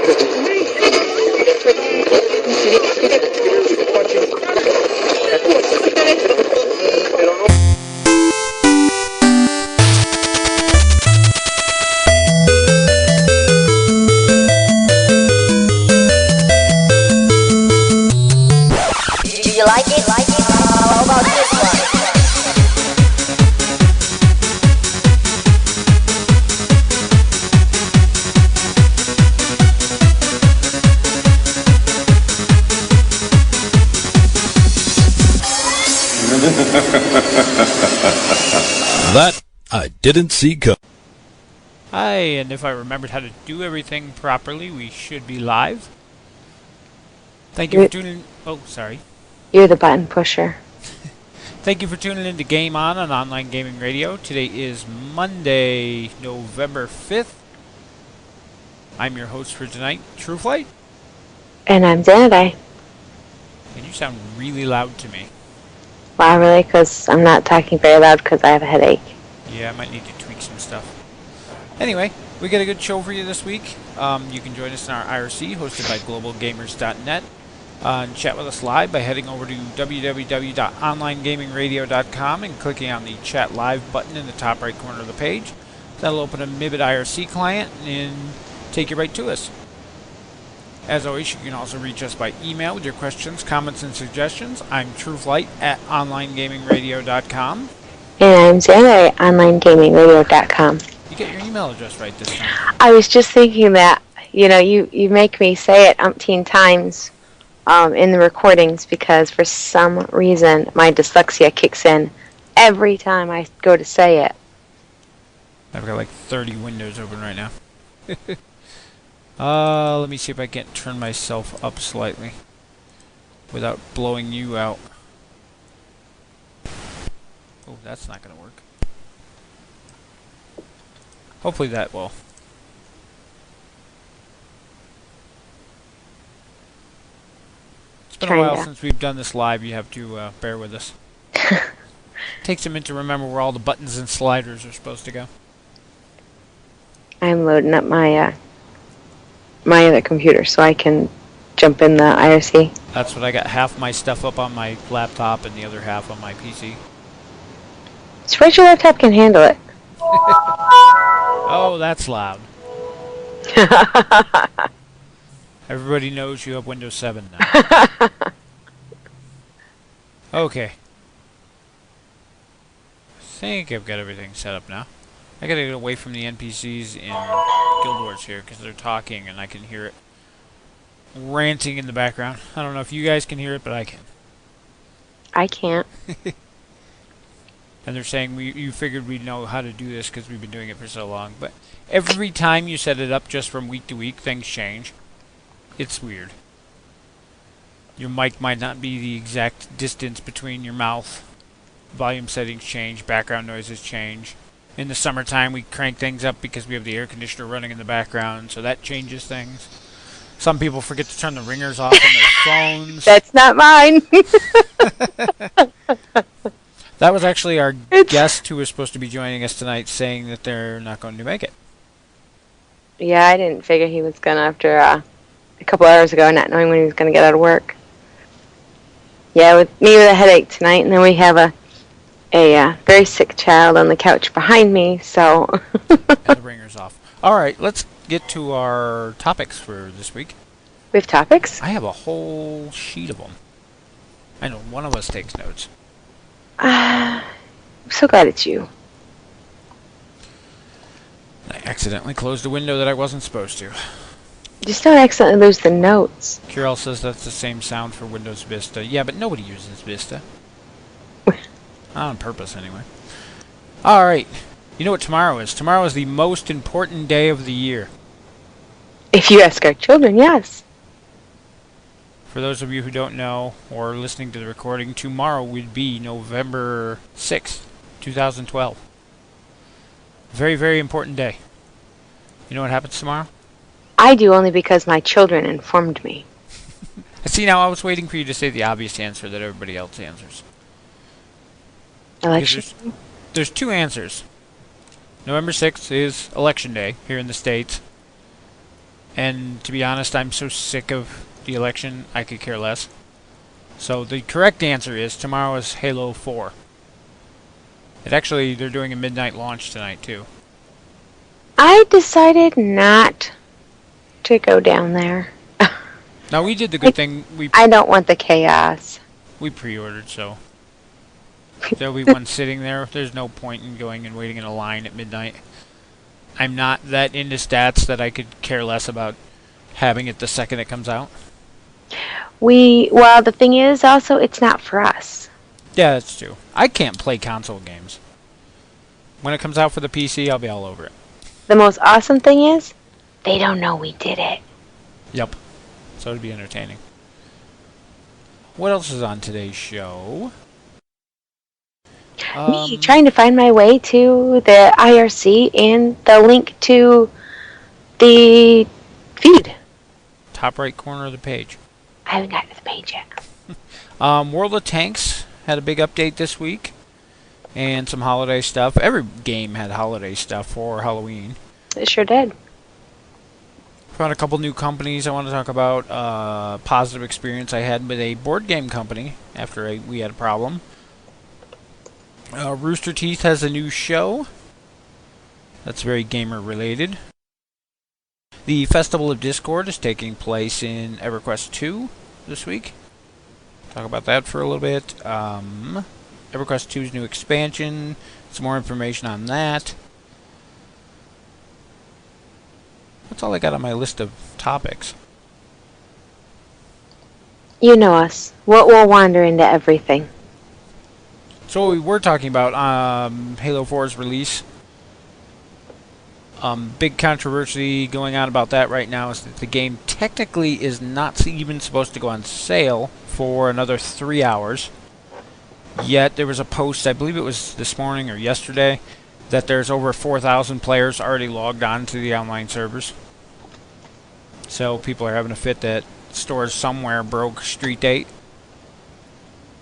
You like it? How about this one? That I didn't see coming. Hi, and if I remembered how to do everything properly, we should be live. Thank you for tuning. Oh, sorry. You're the button pusher. Thank you for tuning in to Game On Online Gaming Radio. Today is Monday, November 5th. I'm your host for tonight, Trueflight. And I'm Zanadi. And you sound really loud to me. Wow, really? Because I'm not talking very loud because I have a headache. Yeah, I might need to tweak some stuff. Anyway, we got a good show for you this week. You can join us in our IRC, hosted by globalgamers.net. And chat with us live by heading over to www.onlinegamingradio.com and clicking on the Chat Live button in the top right corner of the page. That'll open a MIBIT IRC client and take you right to us. As always, you can also reach us by email with your questions, comments, and suggestions. I'm Trueflight at onlinegamingradio.com. And I'm Zanadi at onlinegamingradio.com. You get your email address right this time. I was just thinking that, you make me say it umpteen times in the recordings because for some reason my dyslexia kicks in every time I go to say it. I've got like 30 windows open right now. Let me see if I can't turn myself up slightly without blowing you out. Oh, that's not going to work. Hopefully that will. It's been a while since we've done this live. You have to bear with us. Takes a minute to remember where all the buttons and sliders are supposed to go. I'm loading up my my other computer so I can jump in the IRC. That's what I got. Half my stuff up on my laptop and the other half on my PC. Suppose your laptop can handle it. Oh, that's loud. Everybody knows you have Windows 7 now. Okay. I think I've got everything set up now. I gotta get away from the NPCs in Guild Wars here because they're talking and I can hear it ranting in the background. I don't know if you guys can hear it, but I can. I can't. And they're saying you figured we'd know how to do this because we've been doing it for so long. But every time you set it up just from week to week, things change. It's weird. Your mic might not be the exact distance between your mouth. Volume settings change. Background noises change. In the summertime, we crank things up because we have the air conditioner running in the background, so that changes things. Some people forget to turn the ringers off on their phones. That's not mine. That was actually our guest who was supposed to be joining us tonight saying that they're not going to make it. Yeah, I didn't figure he was going to after a couple hours ago, not knowing when he was going to get out of work. Yeah, with me with a headache tonight, and then we have a very sick child on the couch behind me, so... And the ringer's off. Alright, let's get to our topics for this week. We have topics? I have a whole sheet of them. I know, one of us takes notes. I'm so glad it's you. I accidentally closed a window that I wasn't supposed to. Just don't accidentally lose the notes. Kirill says that's the same sound for Windows Vista. Yeah, but nobody uses Vista. Not on purpose, anyway. Alright. You know what tomorrow is? Tomorrow is the most important day of the year. If you ask our children, yes. For those of you who don't know, or listening to the recording, tomorrow would be November 6th, 2012. Very, very important day. You know what happens tomorrow? I do, only because my children informed me. See, now I was waiting for you to say the obvious answer that everybody else answers. Election? There's two answers. November 6th is Election Day here in the States. And to be honest, I'm so sick of the election, I could care less. So the correct answer is tomorrow is Halo 4. They're doing a midnight launch tonight too. I decided not to go down there. Now we did the good thing. I don't want the chaos. We pre-ordered, so there'll be one sitting there. There's no point in going and waiting in a line at midnight. I'm not that into stats that I could care less about having it the second it comes out. Well, the thing is also, it's not for us. Yeah, that's true. I can't play console games. When it comes out for the PC, I'll be all over it. The most awesome thing is, they don't know we did it. Yep. So it'd be entertaining. What else is on today's show? Me trying to find my way to the IRC and the link to the feed. Top right corner of the page. I haven't gotten to the page yet. World of Tanks had a big update this week. And some holiday stuff. Every game had holiday stuff for Halloween. It sure did. Found a couple new companies I want to talk about. Positive experience I had with a board game company after we had a problem. Rooster Teeth has a new show. That's very gamer related. The Festival of Discord is taking place in EverQuest 2 this week. Talk about that for a little bit. EverQuest 2's new expansion. Some more information on that. That's all I got on my list of topics. You know us. We'll wander into everything. So we were talking about Halo 4's release. Big controversy going on about that right now is that the game technically is not even supposed to go on sale for another 3 hours. Yet there was a post, I believe it was this morning or yesterday, that there's over 4,000 players already logged on to the online servers. So people are having a fit that stores somewhere broke Street Date.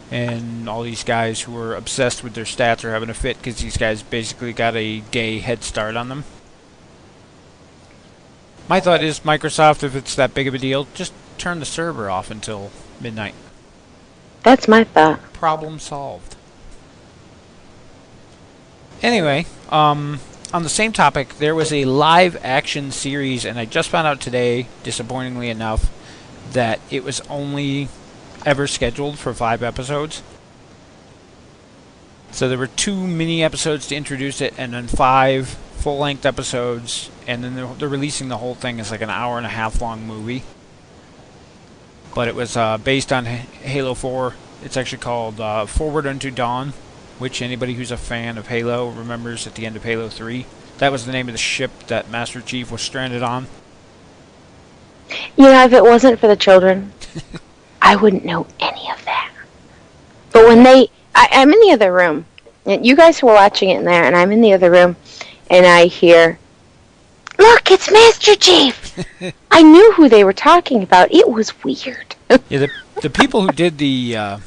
And all these guys who are obsessed with their stats are having a fit because these guys basically got a day head start on them. My thought is, Microsoft, if it's that big of a deal, just turn the server off until midnight. That's my thought. Problem solved. Anyway, on the same topic, there was a live action series, and I just found out today, disappointingly enough, that it was only ever scheduled for 5 episodes. So there were 2 mini episodes to introduce it, and then 5 full-length episodes, and then they're releasing the whole thing as like an hour-and-a-half long movie. But it was based on Halo 4. It's actually called Forward Unto Dawn, which anybody who's a fan of Halo remembers at the end of Halo 3. That was the name of the ship that Master Chief was stranded on. You know, if it wasn't for the children, I wouldn't know any of that. But when I'm in the other room. And you guys were watching it in there, and I'm in the other room, and I hear, "Look, it's Master Chief!" I knew who they were talking about. It was weird. Yeah, the people who did the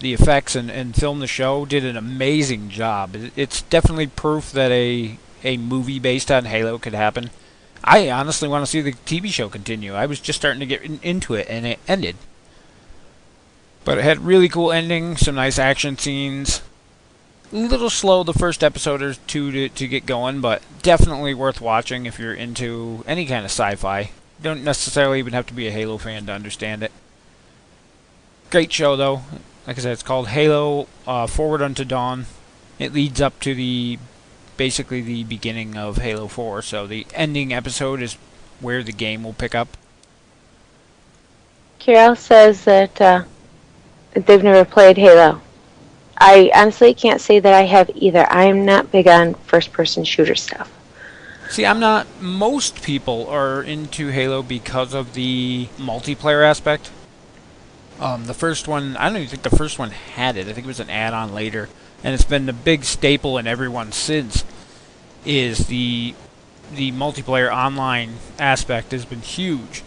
effects and filmed the show did an amazing job. It's definitely proof that a movie based on Halo could happen. I honestly want to see the TV show continue. I was just starting to get into it, and it ended. But it had really cool ending, some nice action scenes. A little slow the first episode or two to get going, but definitely worth watching if you're into any kind of sci-fi. You don't necessarily even have to be a Halo fan to understand it. Great show, though. Like I said, it's called Halo Forward Unto Dawn. It leads up to basically the beginning of Halo 4, so the ending episode is where the game will pick up. Kirill says that they've never played Halo. I honestly can't say that I have either. I'm not big on first-person shooter stuff. See, I'm not. Most people are into Halo because of the multiplayer aspect. The first one, I don't even think the first one had it. I think it was an add-on later. And it's been the big staple in everyone since, is the multiplayer online aspect has been huge.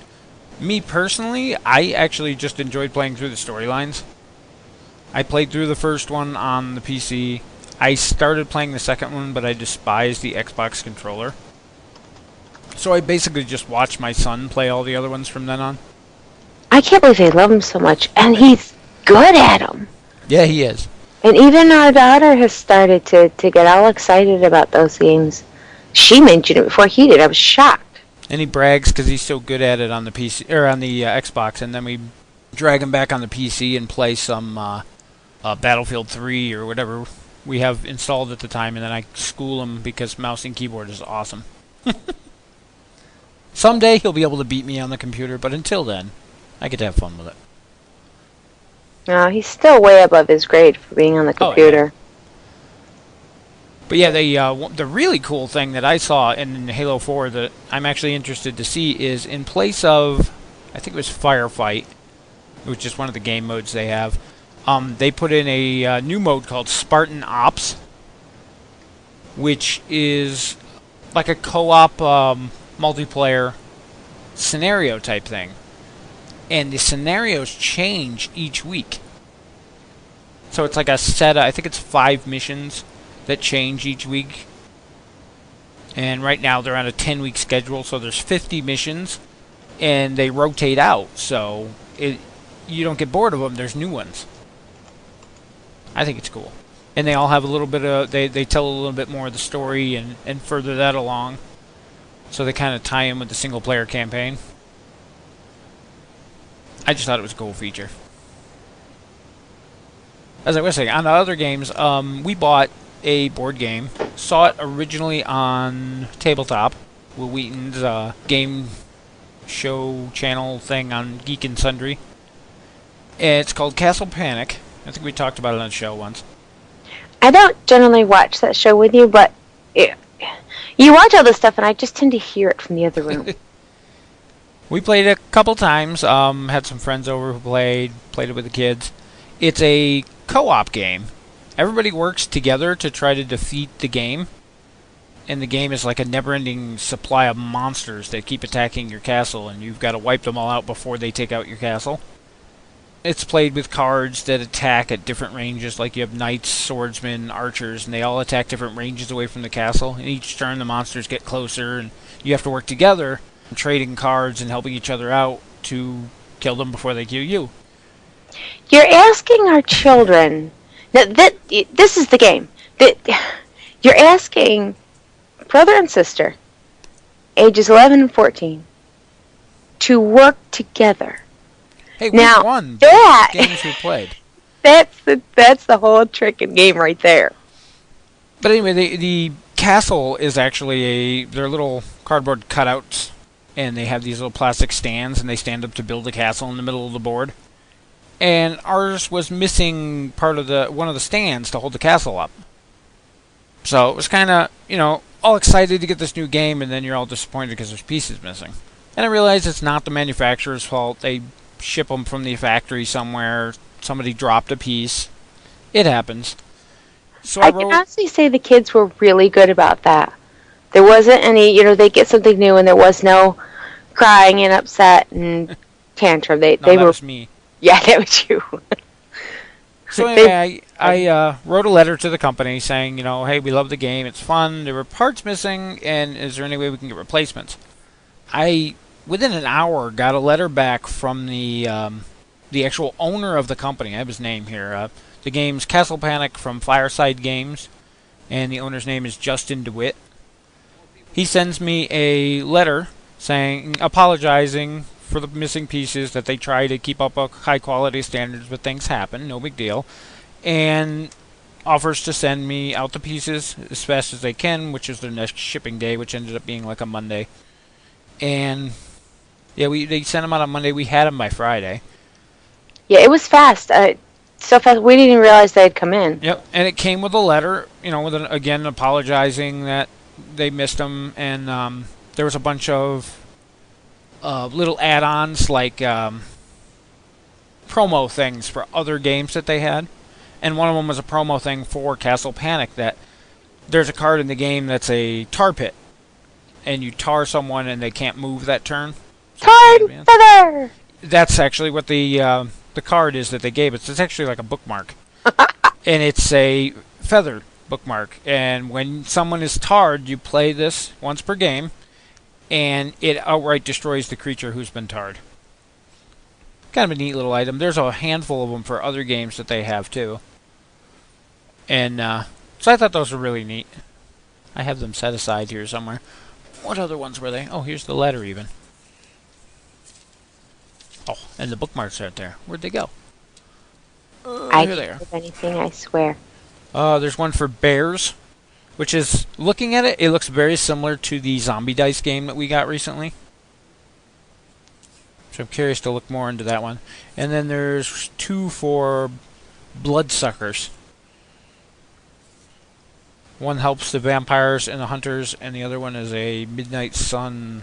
Me personally, I actually just enjoyed playing through the storylines. I played through the first one on the PC. I started playing the second one, but I despised the Xbox controller. So I basically just watch my son play all the other ones from then on. I can't believe they love him so much, and he's good at them. Yeah, he is. And even our daughter has started to get all excited about those games. She mentioned it before he did. I was shocked. And he brags because he's so good at it on the PC or on the Xbox, and then we drag him back on the PC and play some Battlefield 3 or whatever we have installed at the time, and then I school him because mouse and keyboard is awesome. Someday he'll be able to beat me on the computer, but until then, I get to have fun with it. No, he's still way above his grade for being on the computer. Oh, yeah. But yeah, the really cool thing that I saw in Halo 4 that I'm actually interested to see is in place of, I think it was Firefight, which is one of the game modes they have, they put in a new mode called Spartan Ops, which is like a co-op multiplayer scenario type thing. And the scenarios change each week. So it's like a set of, I think it's 5 missions that change each week. And right now they're on a 10-week schedule, so there's 50 missions, and they rotate out, so you don't get bored of them. There's new ones. I think it's cool. And they all have a little bit of, they tell a little bit more of the story and further that along. So they kind of tie in with the single-player campaign. I just thought it was a cool feature. As I was saying, on the other games, we bought a board game. Saw it originally on Tabletop, Will Wheaton's game show channel thing on Geek and Sundry. It's called Castle Panic. I think we talked about it on the show once. I don't generally watch that show with you, but you watch all this stuff, and I just tend to hear it from the other room. We played it a couple times. Had some friends over who played it with the kids. It's a co-op game. Everybody works together to try to defeat the game. And the game is like a never-ending supply of monsters that keep attacking your castle, and you've got to wipe them all out before they take out your castle. It's played with cards that attack at different ranges, like you have knights, swordsmen, archers, and they all attack different ranges away from the castle. And each turn the monsters get closer, and you have to work together, trading cards and helping each other out to kill them before they kill you. You're asking our children... This is the game. You're asking brother and sister, ages 11 and 14, to work together. Hey, now, we won that, games we played. That's the whole trick in game right there. But anyway, the castle is actually they're little cardboard cutouts, and they have these little plastic stands, and they stand up to build a castle in the middle of the board. And ours was missing part of one of the stands to hold the castle up. So it was kind of, all excited to get this new game, and then you're all disappointed because there's pieces missing. And I realize it's not the manufacturer's fault. They ship them from the factory somewhere. Somebody dropped a piece. It happens. So I can honestly say the kids were really good about that. There wasn't any, they get something new, and there was no crying and upset and tantrum. That was me. Yeah, that was you. So anyway, I wrote a letter to the company saying, hey, we love the game, it's fun, there were parts missing, and is there any way we can get replacements? I, within an hour, got a letter back from the actual owner of the company. I have his name here. The game's Castle Panic from Fireside Games, and the owner's name is Justin DeWitt. He sends me a letter apologizing for the missing pieces, that they try to keep up a high quality standards, but things happen, no big deal, and offers to send me out the pieces as fast as they can, which is their next shipping day, which ended up being like a Monday. And yeah, they sent them out on Monday. We had them by Friday. Yeah, it was fast. So fast we didn't even realize they had come in. Yep, and it came with a letter, again apologizing that they missed them, and there was a bunch of little add-ons like promo things for other games that they had, and one of them was a promo thing for Castle Panic, that there's a card in the game that's a tar pit, and you tar someone and they can't move that turn. Tar feather! That's actually what the card is that they gave us. It's actually like a bookmark, and it's a feather bookmark, and when someone is tarred, you play this once per game. and it outright destroys the creature who's been tarred. Kind of a neat little item. There's a handful of them for other games that they have too. And so I thought those were really neat. I have them set aside here somewhere. What other ones were they? Oh, here's the letter even. Oh, and the bookmarks aren't there. Where'd they go? I Here they can't are. do anything, I swear. There's one for bears, which is, looking at it, it looks very similar to the zombie dice game that we got recently. So I'm curious to look more into that one. And then there's two for bloodsuckers. One helps the vampires and the hunters, and the other one is a Midnight Sun.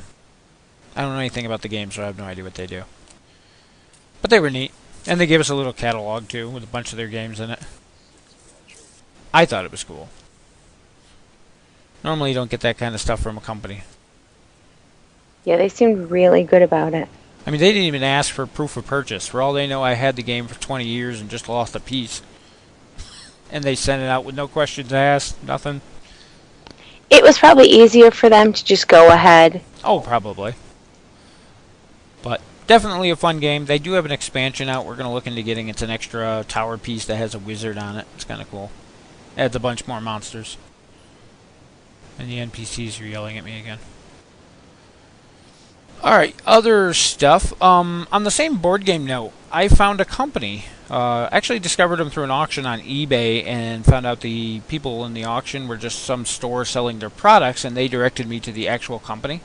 I don't know anything about the game, so I have no idea what they do. But they were neat. And they gave us a little catalog, too, with a bunch of their games in it. I thought it was cool. Normally you don't get that kind of stuff from a company. Yeah, they seemed really good about it. I mean, they didn't even ask for proof of purchase. For all they know, I had the game for 20 years and just lost a piece. And they sent it out with no questions asked, nothing. It was probably easier for them to just go ahead. Oh, probably. But definitely a fun game. They do have an expansion out we're going to look into getting. It's an extra tower piece that has a wizard on it. It's kind of cool. Adds a bunch more monsters. And the NPCs are yelling at me again. Alright, other stuff. On the same board game note, I found a company. Actually discovered them through an auction on eBay and found out the people in the auction were just some store selling their products, and they directed me to the actual company.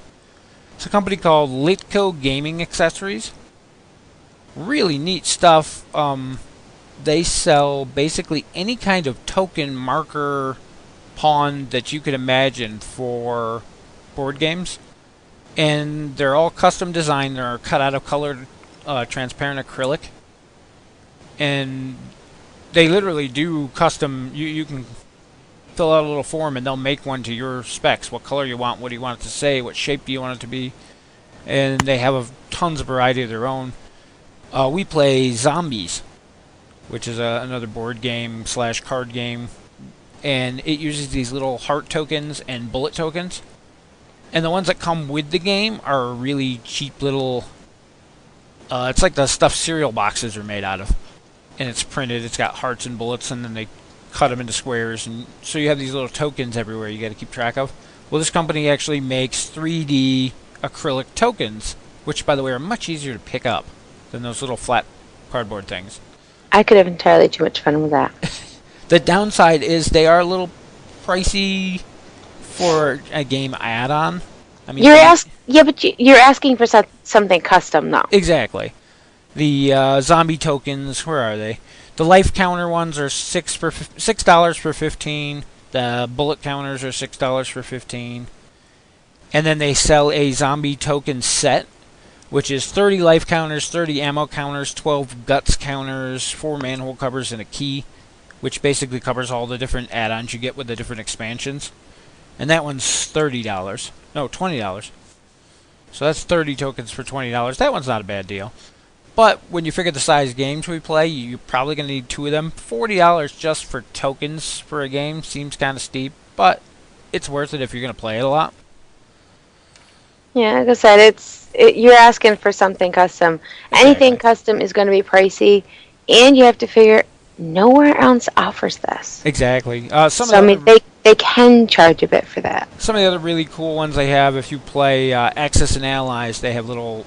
It's a company called Litko Game Accessories. Really neat stuff. They sell basically any kind of token, marker, pawn that you could imagine for board games. And they're all custom designed. They're cut out of colored transparent acrylic. And they literally do custom. You can fill out a little form and they'll make one to your specs. What color you want, what do you want it to say, what shape do you want it to be. And they have tons of variety of their own. We play Zombies, which is another board game / card game. And it uses these little heart tokens and bullet tokens. And the ones that come with the game are really cheap little... it's like the stuff cereal boxes are made out of. And it's printed, it's got hearts and bullets, and then they cut them into squares. And so you have these little tokens everywhere you got to keep track of. Well, this company actually makes 3D acrylic tokens, which, by the way, are much easier to pick up than those little flat cardboard things. I could have entirely too much fun with that. The downside is they are a little pricey for a game add-on. I mean, you're asking for something custom, though. Exactly. The zombie tokens, where are they? The life counter ones are $6 for 15. The bullet counters are $6 for 15. And then they sell a zombie token set, which is 30 life counters, 30 ammo counters, 12 guts counters, 4 manhole covers, and a key, which basically covers all the different add-ons you get with the different expansions. And that one's $30. No, $20. So that's 30 tokens for $20. That one's not a bad deal. But when you figure the size games we play, you're probably going to need 2 of them. $40 just for tokens for a game seems kind of steep, but it's worth it if you're going to play it a lot. Yeah, like I said, you're asking for something custom. Exactly. Anything custom is going to be pricey, and you have to figure nowhere else offers this. Exactly. They can charge a bit for that. Some of the other really cool ones they have, if you play Axis and Allies, they have little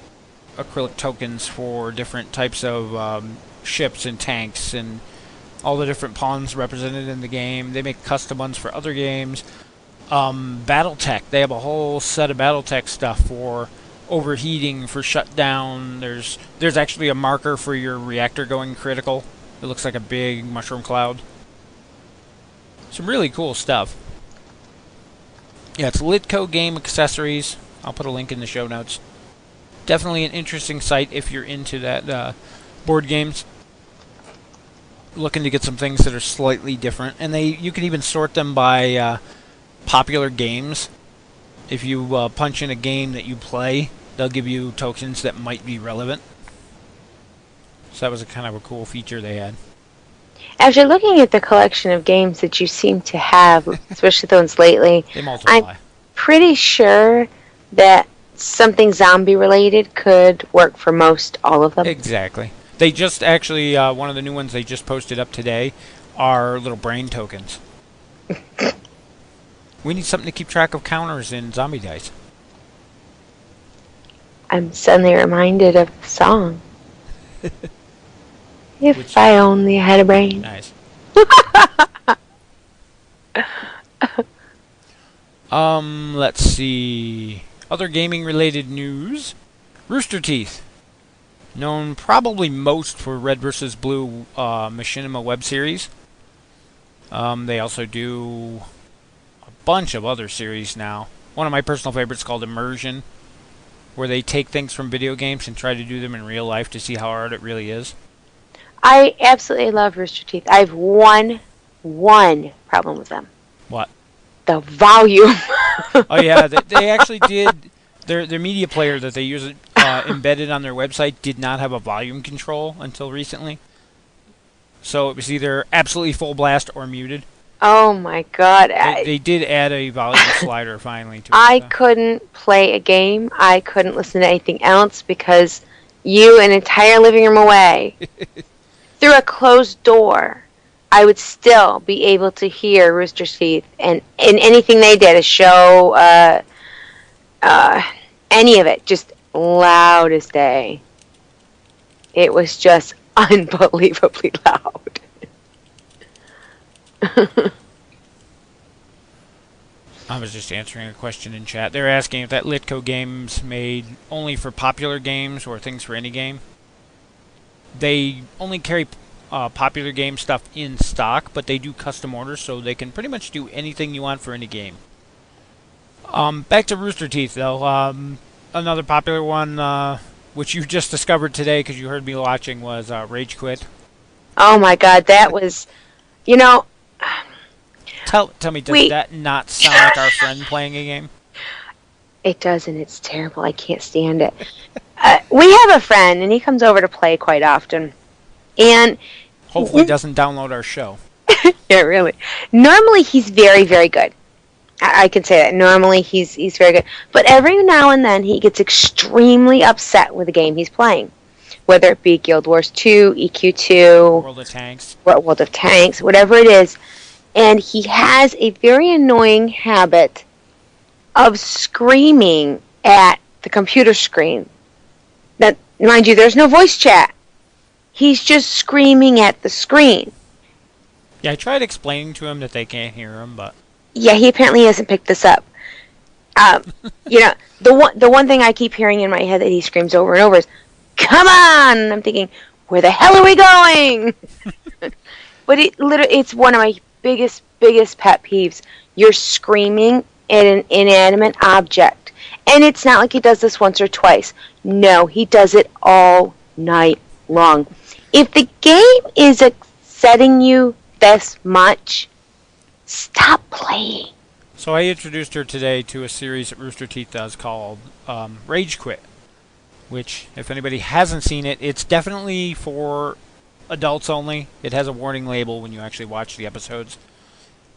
acrylic tokens for different types of ships and tanks and all the different pawns represented in the game. They make custom ones for other games. Battletech, they have a whole set of Battletech stuff for overheating, for shutdown. There's actually a marker for your reactor going critical. It looks like a big mushroom cloud. Some really cool stuff. Yeah, it's Litko Game Accessories. I'll put a link in the show notes. Definitely an interesting site if you're into that board games. Looking to get some things that are slightly different. And you can even sort them by popular games. If you punch in a game that you play, they'll give you tokens that might be relevant. So that was kind of a cool feature they had. After looking at the collection of games that you seem to have, especially those lately, They multiply. I'm pretty sure that something zombie related could work for most all of them. Exactly. They just actually, one of the new ones they just posted up today are little brain tokens. We need something to keep track of counters in Zombie Dice. I'm suddenly reminded of the song. If I only had a brain. Nice. Let's see. Other gaming-related news. Rooster Teeth. Known probably most for Red vs. Blue Machinima web series. They also do a bunch of other series now. One of my personal favorites is called Immersion, where they take things from video games and try to do them in real life to see how hard it really is. I absolutely love Rooster Teeth. I have one problem with them. What? The volume. Oh yeah, they actually did. Their media player that they use embedded on their website did not have a volume control until recently. So it was either absolutely full blast or muted. Oh my god. They did add a volume slider finally to it. I couldn't play a game. I couldn't listen to anything else because you an entire living room away through a closed door, I would still be able to hear Rooster Teeth and anything they did, a show, any of it, just loud as day. It was just unbelievably loud. I was just answering a question in chat. They're asking if that Litko game's made only for popular games or things for any game. They only carry popular game stuff in stock, but they do custom orders, so they can pretty much do anything you want for any game. Back to Rooster Teeth, though. Another popular one, which you just discovered today because you heard me watching, was Rage Quit. Oh my god, that was, you know... Tell me, does that not sound like our friend playing a game? It does, and it's terrible. I can't stand it. We have a friend, and he comes over to play quite often. And hopefully doesn't download our show. Yeah, really. Normally, he's very, very good. I can say that. Normally, he's very good. But every now and then, he gets extremely upset with the game he's playing. Whether it be Guild Wars 2, EQ2... World of Tanks. World of Tanks, whatever it is. And he has a very annoying habit of screaming at the computer screen. That, mind you, there's no voice chat. He's just screaming at the screen. Yeah, I tried explaining to him that they can't hear him, but... Yeah, he apparently hasn't picked this up. You know, the one thing I keep hearing in my head that he screams over and over is, "Come on!" And I'm thinking, where the hell are we going? But it's one of my biggest pet peeves. You're screaming at an inanimate object. And it's not like he does this once or twice. No, he does it all night long. If the game is upsetting you this much, stop playing. So I introduced her today to a series that Rooster Teeth does called Rage Quit, which, if anybody hasn't seen it, it's definitely for adults only. It has a warning label when you actually watch the episodes.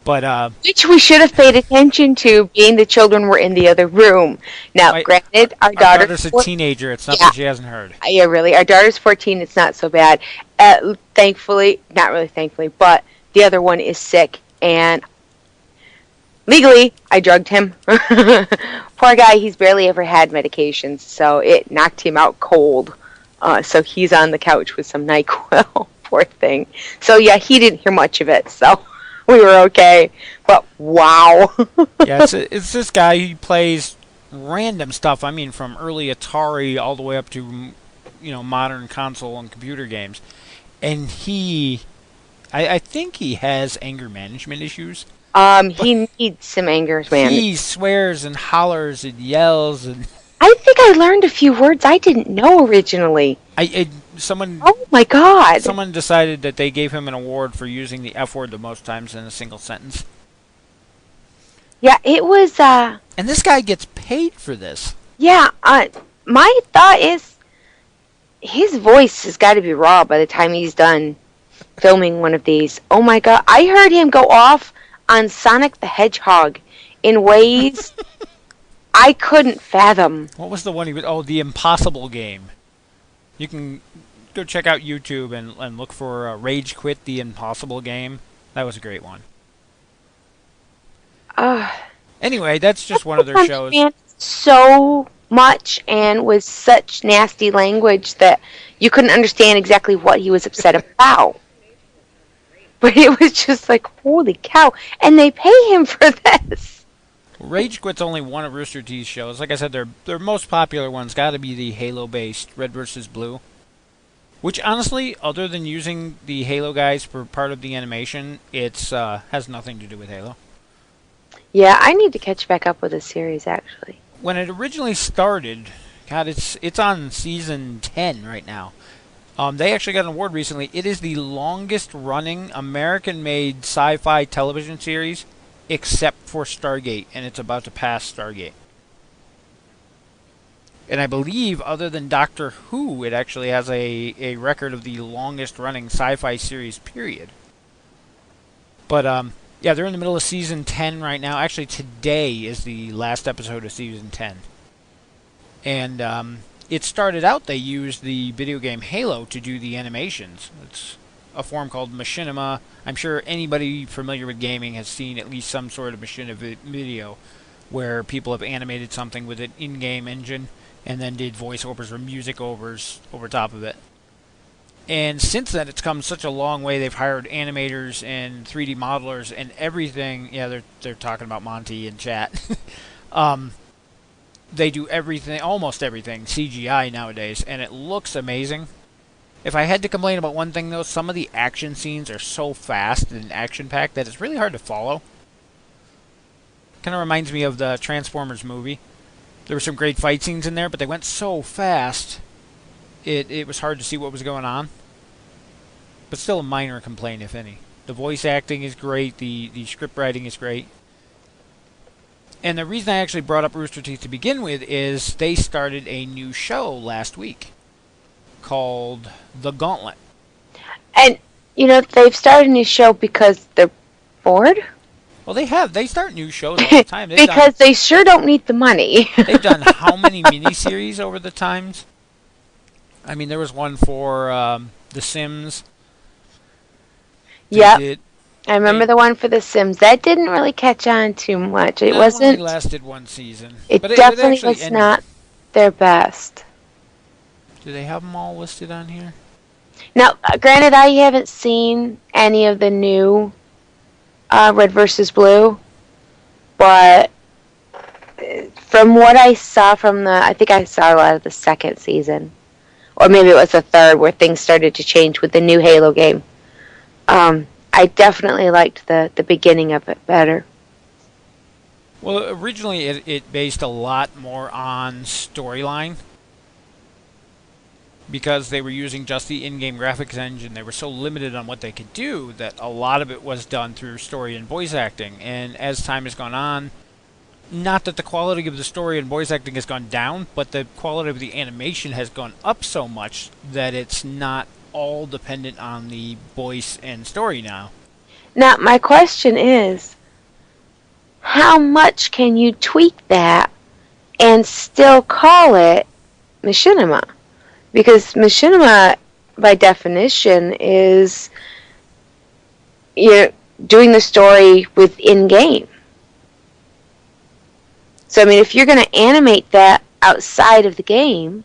But which we should have paid attention to, being the children were in the other room. Now, granted, our daughter's a teenager. It's not that she hasn't heard. Yeah, really. Our daughter's 14. It's not so bad. Thankfully, not really thankfully, but the other one is sick. And legally, I drugged him. Poor guy, he's barely ever had medications, so it knocked him out cold. So he's on the couch with some NyQuil. Poor thing. So yeah, he didn't hear much of it, so we were okay. But wow. Yeah, it's this guy. He plays random stuff. I mean, from early Atari all the way up to, you know, modern console and computer games. And I think he has anger management issues. He needs some anger management. He swears and hollers and yells and... I think I learned a few words I didn't know originally. Oh my god. Someone decided that they gave him an award for using the F word the most times in a single sentence. Yeah, it was, And this guy gets paid for this. Yeah, my thought is, his voice has got to be raw by the time he's done filming one of these. Oh my god, I heard him go off on Sonic the Hedgehog in ways I couldn't fathom. What was the one he was... Oh, the Impossible Game. You can go check out YouTube and look for Rage Quit the Impossible Game. That was a great one. Anyway, that's just one of their shows. So much and with such nasty language that you couldn't understand exactly what he was upset about. But it was just like, holy cow. And they pay him for this. Rage Quit's only one of Rooster Teeth's shows. Like I said, their most popular one's got to be the Halo-based Red vs. Blue. Which, honestly, other than using the Halo guys for part of the animation, it's has nothing to do with Halo. Yeah, I need to catch back up with the series, actually. When it originally started, God, it's on season 10 right now. They actually got an award recently. It is the longest-running American-made sci-fi television series, except for Stargate, and it's about to pass Stargate. And I believe, other than Doctor Who, it actually has a record of the longest-running sci-fi series, period. But, yeah, they're in the middle of season 10 right now. Actually, today is the last episode of season 10. And, it started out, they used the video game Halo to do the animations. It's a form called machinima. I'm sure anybody familiar with gaming has seen at least some sort of machinima video where people have animated something with an in-game engine and then did voiceovers or music overs over top of it. And since then, it's come such a long way. They've hired animators and 3D modelers and everything. Yeah, they're talking about Monty in chat. They do everything, almost everything, CGI nowadays, and it looks amazing. If I had to complain about one thing, though, some of the action scenes are so fast and action-packed that it's really hard to follow. Kind of reminds me of the Transformers movie. There were some great fight scenes in there, but they went so fast, it was hard to see what was going on. But still a minor complaint, if any. The voice acting is great, the script writing is great. And the reason I actually brought up Rooster Teeth to begin with is they started a new show last week called The Gauntlet. And, you know, they've started a new show because they're bored? Well, they have. They start new shows all the time. Because they sure don't need the money. They've done how many miniseries over the times? I mean, there was one for The Sims. Yep. I remember the one for The Sims. That didn't really catch on too much. It wasn't. It only lasted one season. It definitely was not their best. Do they have them all listed on here? Now, granted, I haven't seen any of the new Red vs. Blue, but from what I saw I think I saw a lot of the second season, or maybe it was the third, where things started to change with the new Halo game. I definitely liked the beginning of it better. Well, originally it based a lot more on storyline. Because they were using just the in-game graphics engine, they were so limited on what they could do that a lot of it was done through story and voice acting. And as time has gone on, not that the quality of the story and voice acting has gone down, but the quality of the animation has gone up so much that it's not all dependent on the voice and story now. Now, my question is, how much can you tweak that and still call it machinima? Because machinima, by definition, is you're doing the story within game. So, I mean, if you're going to animate that outside of the game...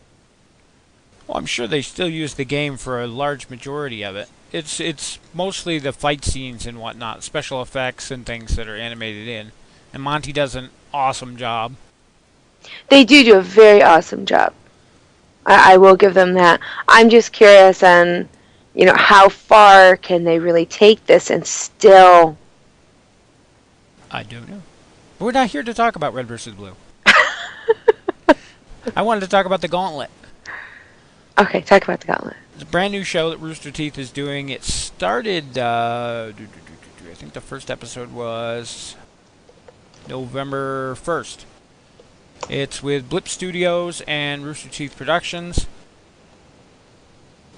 Well, I'm sure they still use the game for a large majority of it. It's mostly the fight scenes and whatnot, special effects and things that are animated in. And Monty does an awesome job. They do a very awesome job. I will give them that. I'm just curious on, you know, how far can they really take this and still... I don't know. But we're not here to talk about Red vs. Blue. I wanted to talk about the Gauntlet. Okay, talk about the Gauntlet. It's a brand new show that Rooster Teeth is doing. It started, I think the first episode was November 1st. It's with Blip Studios and Rooster Teeth Productions.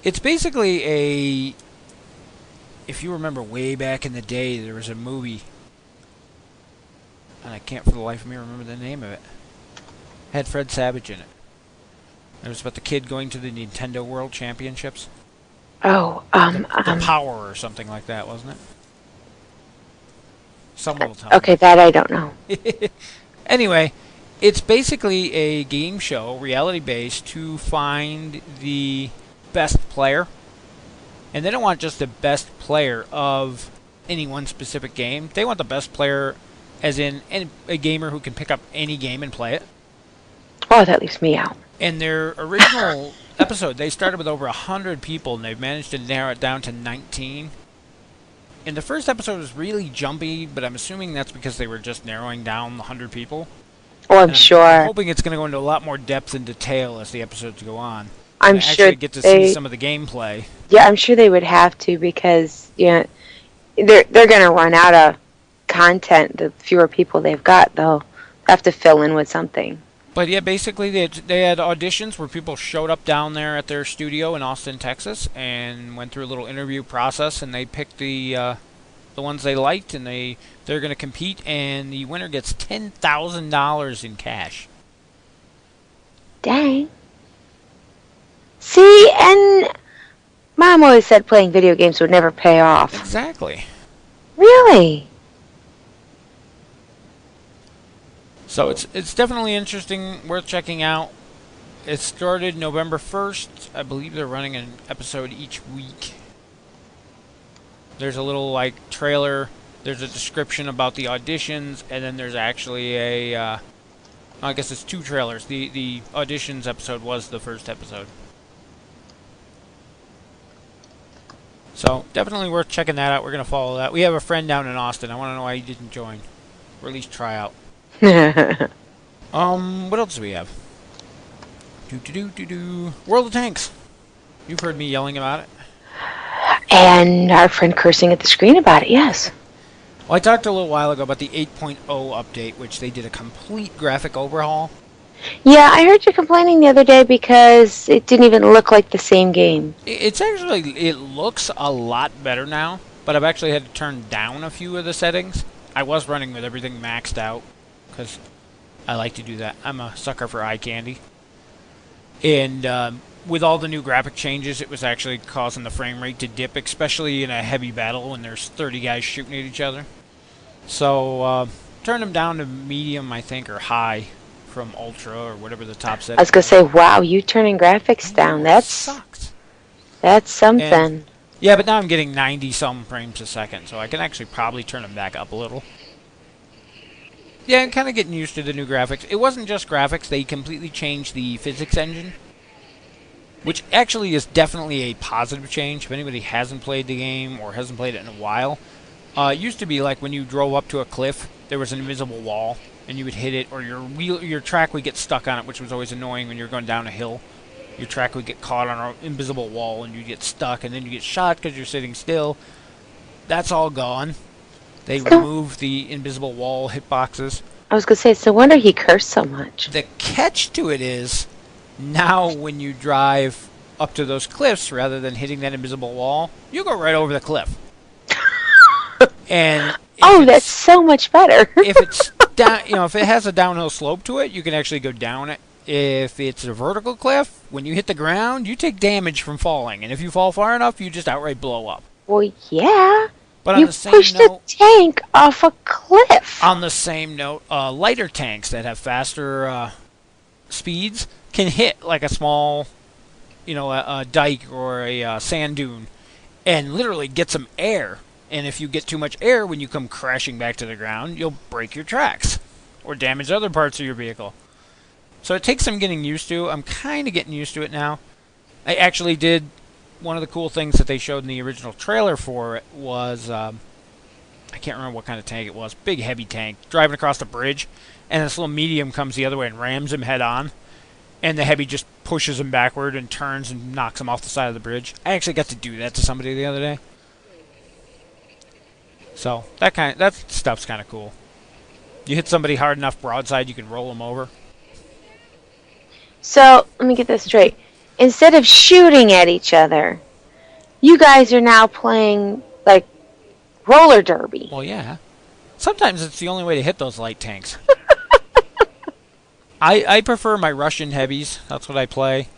It's basically if you remember way back in the day, there was a movie, and I can't for the life of me remember the name of it. Had Fred Savage in it. It was about the kid going to the Nintendo World Championships. Oh, The Power or something like that, wasn't it? Someone will tell me. Okay, that I don't know. Anyway, it's basically a game show, reality-based, to find the best player. And they don't want just the best player of any one specific game. They want the best player as in a gamer who can pick up any game and play it. Oh, that leaves me out. And their original episode, they started with over 100 people, and they've managed to narrow it down to 19. And the first episode was really jumpy, but I'm assuming that's because they were just narrowing down the 100 people. Oh, I'm sure. I'm hoping it's going to go into a lot more depth and detail as the episodes go on. I'm sure actually get to see some of the gameplay. Yeah, I'm sure they would have to because they're going to run out of content. The fewer people they've got, they'll have to fill in with something. But yeah, basically they had auditions where people showed up down there at their studio in Austin, Texas, and went through a little interview process, and they picked the ones they liked, and they're going to compete, and the winner gets $10,000 in cash. Dang. See, and Mom always said playing video games would never pay off. Exactly. Really? So it's definitely interesting, worth checking out. It started November 1st. I believe they're running an episode each week. There's a little trailer. There's a description about the auditions, and then there's actually a I guess it's two trailers. The auditions episode was the first episode. So definitely worth checking that out. We're gonna follow that. We have a friend down in Austin. I want to know why he didn't join, or at least try out. What else do we have? World of Tanks. You've heard me yelling about it. And our friend cursing at the screen about it, yes. Well, I talked a little while ago about the 8.0 update, which they did a complete graphic overhaul. Yeah, I heard you complaining the other day because it didn't even look like the same game. It's actually, it looks a lot better now, but I've actually had to turn down a few of the settings. I was running with everything maxed out, because I like to do that. I'm a sucker for eye candy. And with all the new graphic changes, it was actually causing the frame rate to dip, especially in a heavy battle when there's 30 guys shooting at each other. So, turned them down to medium, I think, or high from ultra, or whatever the top setting. I was going to say, wow, you turning graphics down. That sucked. That's something. And, yeah, but now I'm getting 90-some frames a second, so I can actually probably turn them back up a little. Yeah, I'm kind of getting used to the new graphics. It wasn't just graphics. They completely changed the physics engine, which actually is definitely a positive change. If anybody hasn't played the game or hasn't played it in a while, it used to be like when you drove up to a cliff, there was an invisible wall, and you would hit it, or your track would get stuck on it, which was always annoying when you're going down a hill. Your track would get caught on an invisible wall, and you'd get stuck, and then you get shot because you're sitting still. That's all gone. They removed the invisible wall hitboxes. I was going to say, it's no wonder he cursed so much. The catch to it is, now when you drive up to those cliffs, rather than hitting that invisible wall, you go right over the cliff. And that's so much better. If it's down, if it has a downhill slope to it, you can actually go down it. If it's a vertical cliff, when you hit the ground, you take damage from falling, and if you fall far enough, you just outright blow up. Well, yeah. But you on the same pushed note, a tank off a cliff. On the same note, lighter tanks that have faster speeds can hit like a small, a dike or a sand dune, and literally get some air. And if you get too much air when you come crashing back to the ground, you'll break your tracks or damage other parts of your vehicle. So it takes some getting used to. I'm kind of getting used to it now. I actually did. One of the cool things that they showed in the original trailer for it was, I can't remember what kind of tank it was, big heavy tank, driving across the bridge, and this little medium comes the other way and rams him head on, and the heavy just pushes him backward and turns and knocks him off the side of the bridge. I actually got to do that to somebody the other day. So, that stuff's kind of cool. You hit somebody hard enough broadside, you can roll them over. So, let me get this straight. Instead of shooting at each other, you guys are now playing, like, roller derby. Well, yeah. Sometimes it's the only way to hit those light tanks. I prefer my Russian heavies. That's what I play.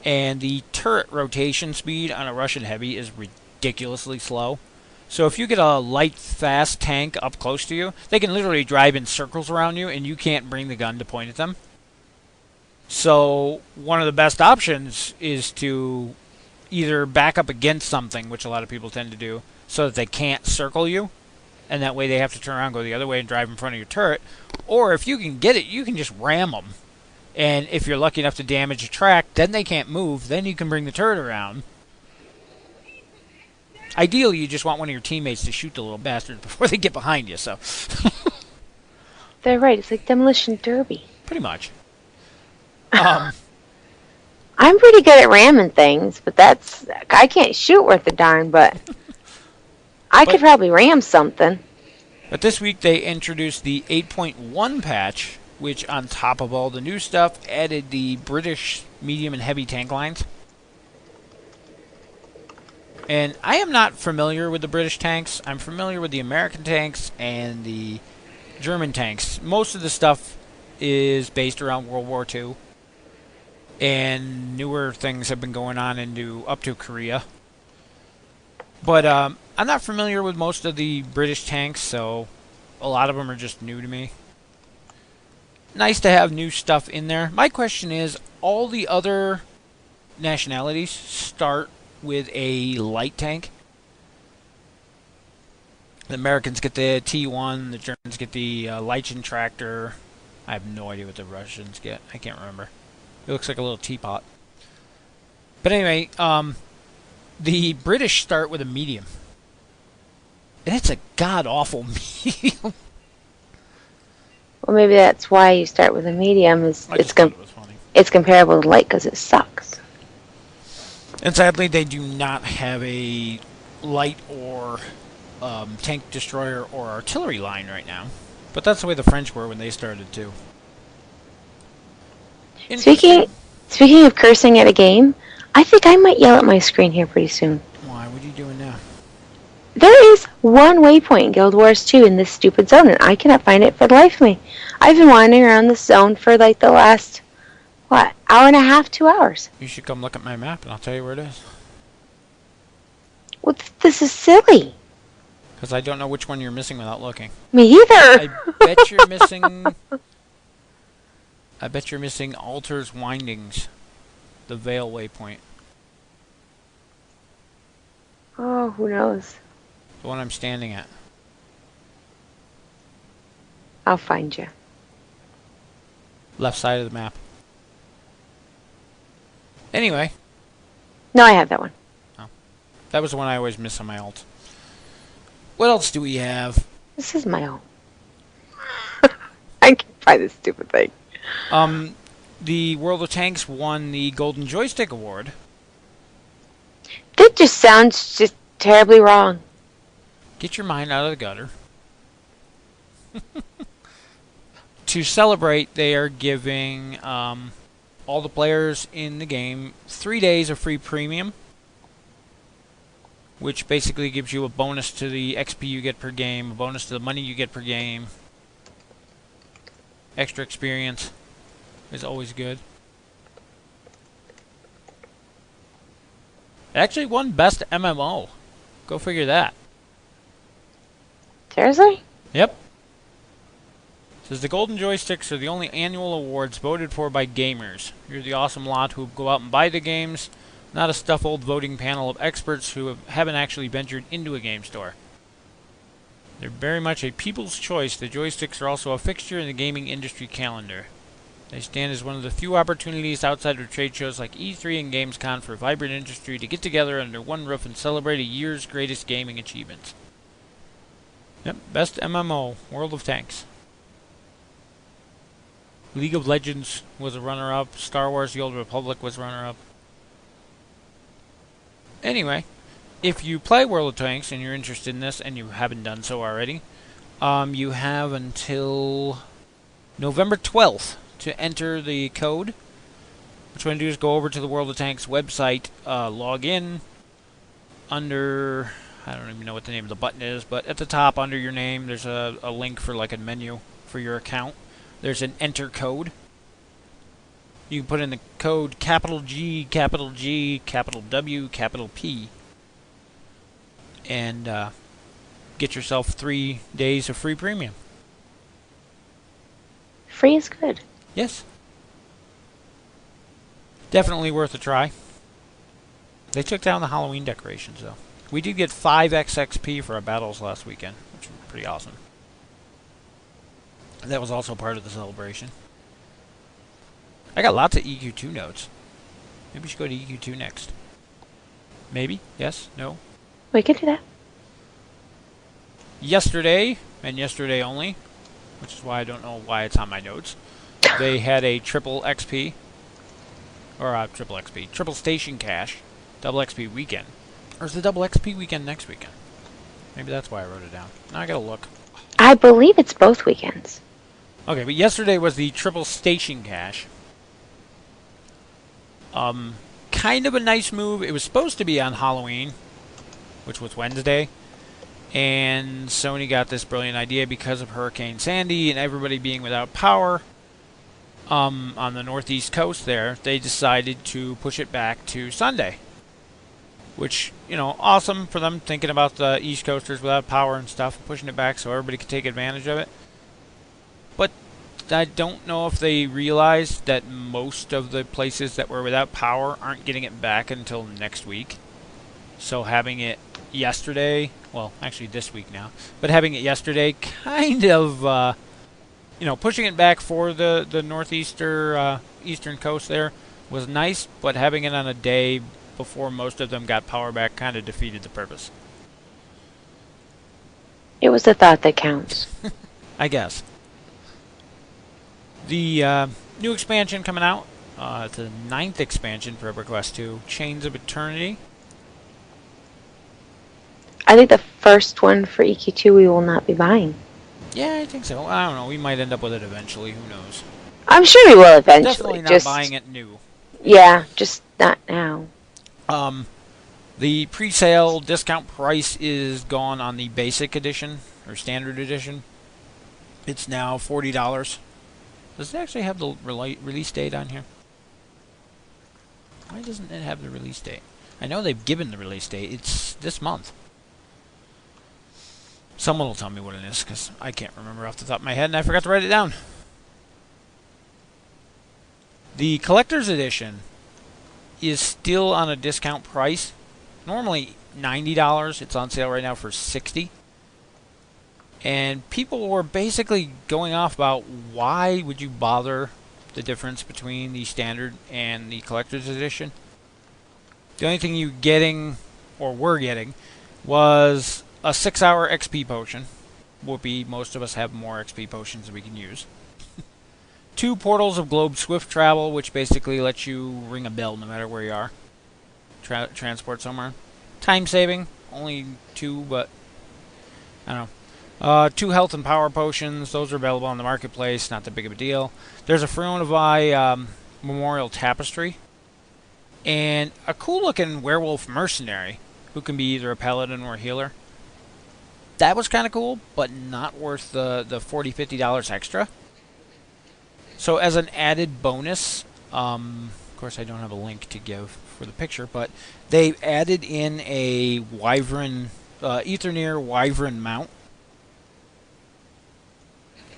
And the turret rotation speed on a Russian heavy is ridiculously slow. So if you get a light, fast tank up close to you, they can literally drive in circles around you, and you can't bring the gun to point at them. So one of the best options is to either back up against something, which a lot of people tend to do, so that they can't circle you, and that way they have to turn around, go the other way, and drive in front of your turret. Or if you can get it, you can just ram them. And if you're lucky enough to damage a track, then they can't move. Then you can bring the turret around. Ideally, you just want one of your teammates to shoot the little bastards before they get behind you. So They're right. It's like Demolition Derby. pretty much. I'm pretty good at ramming things, but I can't shoot worth a darn, but I could probably ram something. But this week they introduced the 8.1 patch, which on top of all the new stuff, added the British medium and heavy tank lines. And I am not familiar with the British tanks. I'm familiar with the American tanks and the German tanks. Most of the stuff is based around World War II. And newer things have been going on up to Korea. But I'm not familiar with most of the British tanks, so a lot of them are just new to me. Nice to have new stuff in there. My question is, all the other nationalities start with a light tank. The Americans get the T1, the Germans get the Leichen tractor. I have no idea what the Russians get. I can't remember. It looks like a little teapot. But anyway, the British start with a medium. And it's a god-awful medium. Well, maybe that's why you start with a medium. It's comparable to light because it sucks. And sadly, they do not have a light or tank destroyer or artillery line right now. But that's the way the French were when they started too. Speaking of cursing at a game, I think I might yell at my screen here pretty soon. Why? What are you doing now? There is one waypoint in Guild Wars 2 in this stupid zone, and I cannot find it for the life of me. I've been wandering around this zone for like the last, hour and a half, 2 hours. You should come look at my map, and I'll tell you where it is. Well, this is silly. Because I don't know which one you're missing without looking. Me either. I bet you're missing... I bet you're missing Altar's Windings, the Vale waypoint. Oh, who knows? The one I'm standing at. I'll find you. Left side of the map. Anyway. No, I have that one. Oh. That was the one I always miss on my alt. What else do we have? This is my own. I can't find this stupid thing. The World of Tanks won the Golden Joystick Award. That just sounds just terribly wrong. Get your mind out of the gutter. To celebrate, they are giving all the players in the game 3 days of free premium, which basically gives you a bonus to the XP you get per game, a bonus to the money you get per game. Extra experience is always good. It actually won Best MMO. Go figure that. Seriously? Yep. It says the Golden Joysticks are the only annual awards voted for by gamers. You're the awesome lot who go out and buy the games, not a stuff old voting panel of experts who haven't actually ventured into a game store. They're very much a people's choice. The joysticks are also a fixture in the gaming industry calendar. They stand as one of the few opportunities outside of trade shows like E3 and Gamescom for a vibrant industry to get together under one roof and celebrate a year's greatest gaming achievements. Yep, Best MMO, World of Tanks. League of Legends was a runner-up. Star Wars The Old Republic was runner-up. Anyway, if you play World of Tanks and you're interested in this and you haven't done so already, you have until November 12th to enter the code. What you want to do is go over to the World of Tanks website, log in under, I don't even know what the name of the button is, but at the top under your name there's a link for like a menu for your account. There's an enter code. You can put in the code capital G, capital G, capital W, capital P, and get yourself 3 days of free premium. Free is good. Yes. Definitely worth a try. They took down the Halloween decorations, though. We did get 5x XP for our battles last weekend, which was pretty awesome. That was also part of the celebration. I got lots of EQ2 notes. Maybe we should go to EQ2 next. Maybe? Yes? No? We could do that. Yesterday, and yesterday only, which is why I don't know why it's on my notes, they had a triple XP, or triple XP, triple station cache, double XP weekend. Or is the double XP weekend next weekend? Maybe that's why I wrote it down. Now I gotta look. I believe it's both weekends. Okay, but yesterday was the triple station cache. Kind of a nice move. It was supposed to be on Halloween, which was Wednesday. And Sony got this brilliant idea because of Hurricane Sandy and everybody being without power on the northeast coast there. They decided to push it back to Sunday. Which, you know, awesome for them, thinking about the East Coasters without power and stuff, pushing it back so everybody could take advantage of it. But I don't know if they realized that most of the places that were without power aren't getting it back until next week. So having it yesterday, well, actually this week now, but having it yesterday kind of, you know, pushing it back for the northeastern eastern coast there was nice, but having it on a day before most of them got power back kind of defeated the purpose. It was the thought that counts. I guess. The new expansion coming out, it's the 9th expansion for EverQuest 2, Chains of Eternity. I think the first one for EQ2 we will not be buying. Yeah, I think so. I don't know. We might end up with it eventually. Who knows? I'm sure we will eventually. Definitely not just buying it new. Yeah, just not now. The pre-sale discount price is gone on the basic edition or standard edition. It's now $40. Does it actually have the release date on here? Why doesn't it have the release date? I know they've given the release date. It's this month. Someone will tell me what it is, because I can't remember off the top of my head, and I forgot to write it down. The collector's edition is still on a discount price. Normally $90. It's on sale right now for $60. And people were basically going off about why would you bother the difference between the standard and the collector's edition. The only thing you getting, or were getting, was a 6-hour XP potion. Whoopee, most of us have more XP potions than we can use. 2 portals of globe swift travel, which basically lets you ring a bell no matter where you are. Transport somewhere. Time saving, only 2, but I don't know. 2 health and power potions, those are available on the marketplace, not that big of a deal. There's a Freonavai memorial tapestry. And a cool looking werewolf mercenary, who can be either a paladin or a healer. That was kind of cool, but not worth the $40, $50 extra. So as an added bonus, of course I don't have a link to give for the picture, but they added in a wyvern, Aetherneer wyvern mount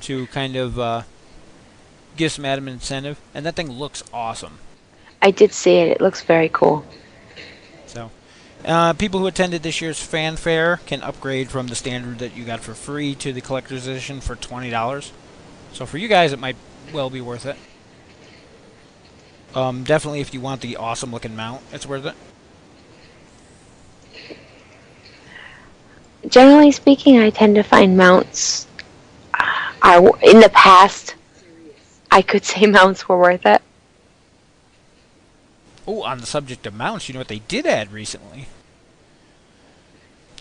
to kind of give some added incentive, and that thing looks awesome. I did see it. It looks very cool. So, people who attended this year's fanfare can upgrade from the standard that you got for free to the collector's edition for $20. So for you guys, it might well be worth it. Definitely if you want the awesome looking mount, it's worth it. Generally speaking, I tend to find mounts. In the past, I could say mounts were worth it. Oh, on the subject of mounts, you know what they did add recently?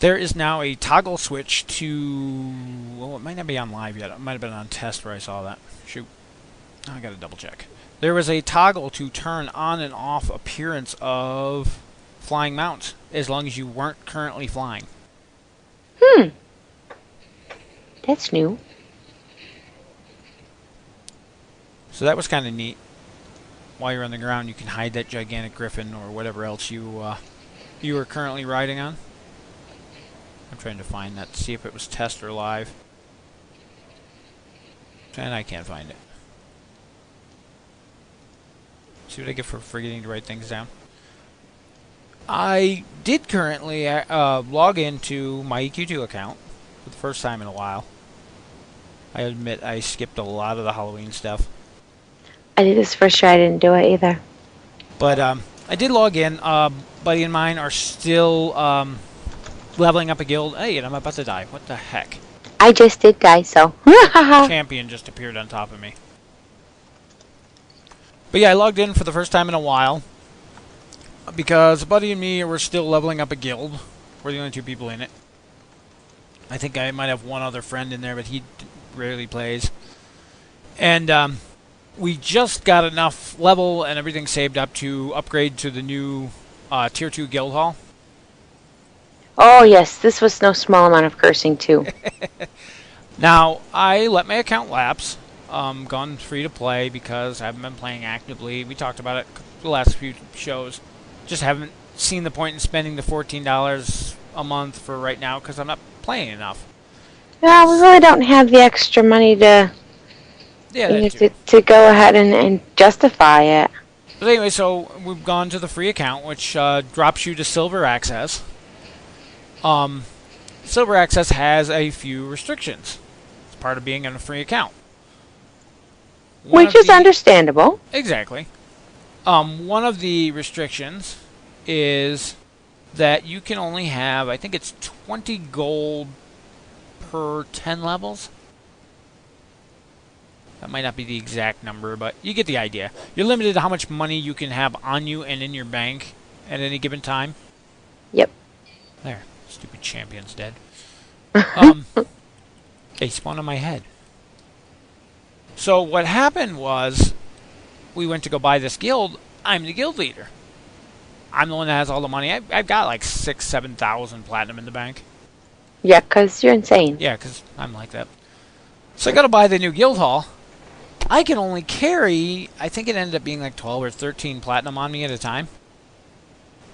There is now a toggle switch to... Well, it might not be on live yet. It might have been on test where I saw that. Shoot. I gotta double check. There was a toggle to turn on and off appearance of flying mounts, as long as you weren't currently flying. That's new. So that was kind of neat. while you're on the ground, you can hide that gigantic griffin or whatever else you are currently riding on. I'm trying to find that to see if it was test or live. And I can't find it. See what I get for forgetting to write things down. I did currently log into my EQ2 account for the first time in a while. I admit I skipped a lot of the Halloween stuff. I did this first try. I didn't do it either. But I did log in. Buddy and mine are still leveling up a guild. Hey, and I'm about to die. What the heck? I just did die, so. Champion just appeared on top of me. But yeah, I logged in for the first time in a while. Because Buddy and me were still leveling up a guild. We're the only 2 people in it. I think I might have one other friend in there, but he rarely plays. And we just got enough level and everything saved up to upgrade to the new Tier 2 Guild Hall. Oh, yes. This was no small amount of cursing, too. Now, I let my account lapse. Gone free to play because I haven't been playing actively. We talked about it the last few shows. Just haven't seen the point in spending the $14 a month for right now because I'm not playing enough. Yeah, we really don't have the extra money to to go ahead and justify it. But anyway, so we've gone to the free account, which drops you to Silver Access. Silver Access has a few restrictions. It's part of being on a free account. Which is understandable. Exactly. One of the restrictions is that you can only have, I think it's 20 gold per 10 levels. That might not be the exact number, but you get the idea. You're limited to how much money you can have on you and in your bank at any given time. Yep. There. Stupid champion's dead. They spawned on my head. So what happened was, we went to go buy this guild. I'm the guild leader. I'm the one that has all the money. I've got like 6,000, 7,000 platinum in the bank. Yeah, because you're insane. Yeah, because I'm like that. So I got to buy the new guild hall. I can only carry, I think it ended up being like 12 or 13 platinum on me at a time.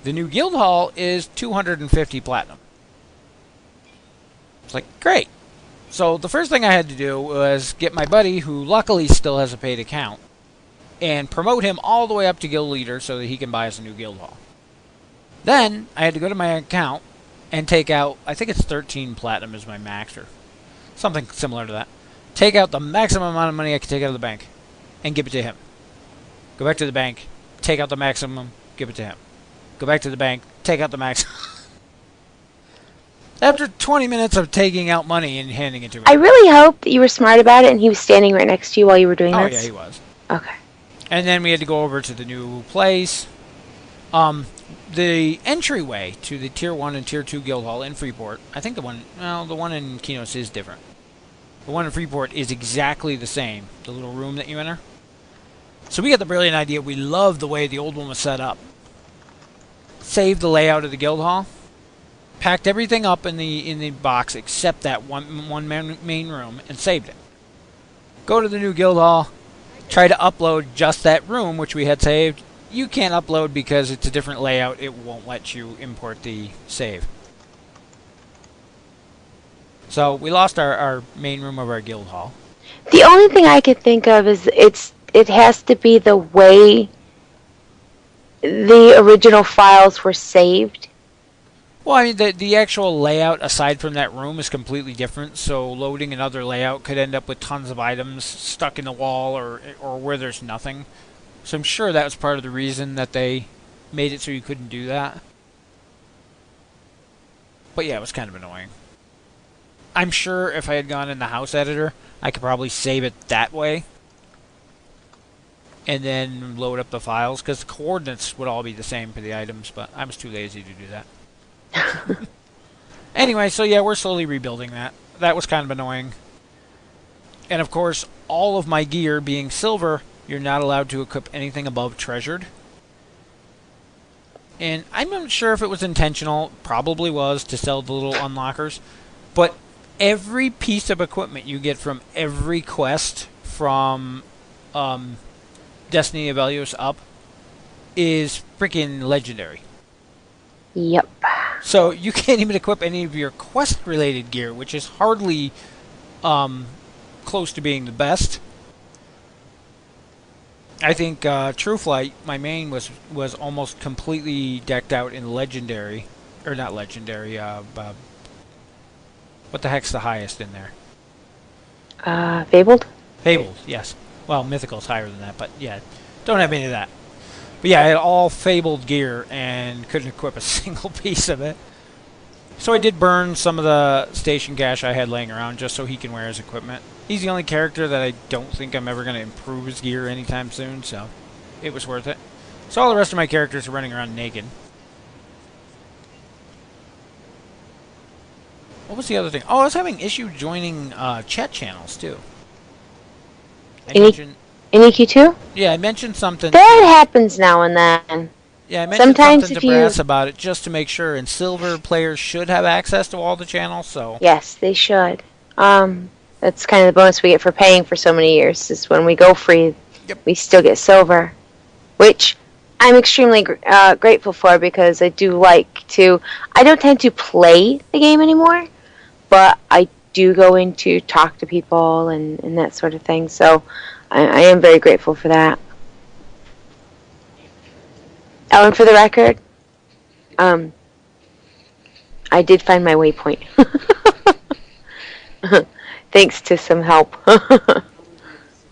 The new guild hall is 250 platinum. It's like, great. So the first thing I had to do was get my buddy, who luckily still has a paid account, and promote him all the way up to guild leader so that he can buy us a new guild hall. Then I had to go to my account and take out, I think it's 13 platinum is my max, or something similar to that. Take out the maximum amount of money I can take out of the bank and give it to him. Go back to the bank, take out the maximum, give it to him. Go back to the bank, take out the max. After 20 minutes of taking out money and handing it to me. I really hope that you were smart about it and he was standing right next to you while you were doing this. Oh, yeah, he was. Okay. And then we had to go over to the new place. The entryway to the Tier 1 and Tier 2 Guild Hall in Freeport, I think the one in Kinos is different. The one in Freeport is exactly the same, the little room that you enter. So we got the brilliant idea. We love the way the old one was set up. Saved the layout of the guild hall. Packed everything up in the box except that one main room and saved it. Go to the new guild hall. Try to upload just that room, which we had saved. You can't upload because it's a different layout. It won't let you import the save. So we lost our main room of our guild hall. The only thing I could think of is it has to be the way the original files were saved. Well, I mean, the actual layout, aside from that room, is completely different. So loading another layout could end up with tons of items stuck in the wall or where there's nothing. So I'm sure that was part of the reason that they made it so you couldn't do that. But yeah, it was kind of annoying. I'm sure if I had gone in the house editor, I could probably save it that way. And then load up the files, because the coordinates would all be the same for the items, but I was too lazy to do that. Anyway, so yeah, we're slowly rebuilding that. That was kind of annoying. And of course, all of my gear being silver, you're not allowed to equip anything above treasured. And I'm not sure if it was intentional, probably was, to sell the little unlockers. But every piece of equipment you get from every quest from Destiny of Elios up is freaking legendary. Yep. So you can't even equip any of your quest-related gear, which is hardly close to being the best. I think Trueflight, my main, was almost completely decked out in legendary, or not legendary. What the heck's the highest in there? Fabled? Fabled, yes. Well, Mythical's higher than that, but yeah, don't have any of that. But yeah, I had all Fabled gear and couldn't equip a single piece of it. So I did burn some of the station cash I had laying around just so he can wear his equipment. He's the only character that I don't think I'm ever going to improve his gear anytime soon, so it was worth it. So all the rest of my characters are running around naked. What was the other thing? Oh, I was having issue joining chat channels, too. In EQ2? Yeah, I mentioned something. That happens now and then. Yeah, I mentioned Sometimes something to Brass about it just to make sure. And Silver players should have access to all the channels, so... Yes, they should. That's kind of the bonus we get for paying for so many years, is when we go free, we still get Silver. Which I'm extremely grateful for, because I do like to... I don't tend to play the game anymore, but I do go in to talk to people and that sort of thing, so I am very grateful for that. Oh, and for the record, I did find my waypoint. Thanks to some help. I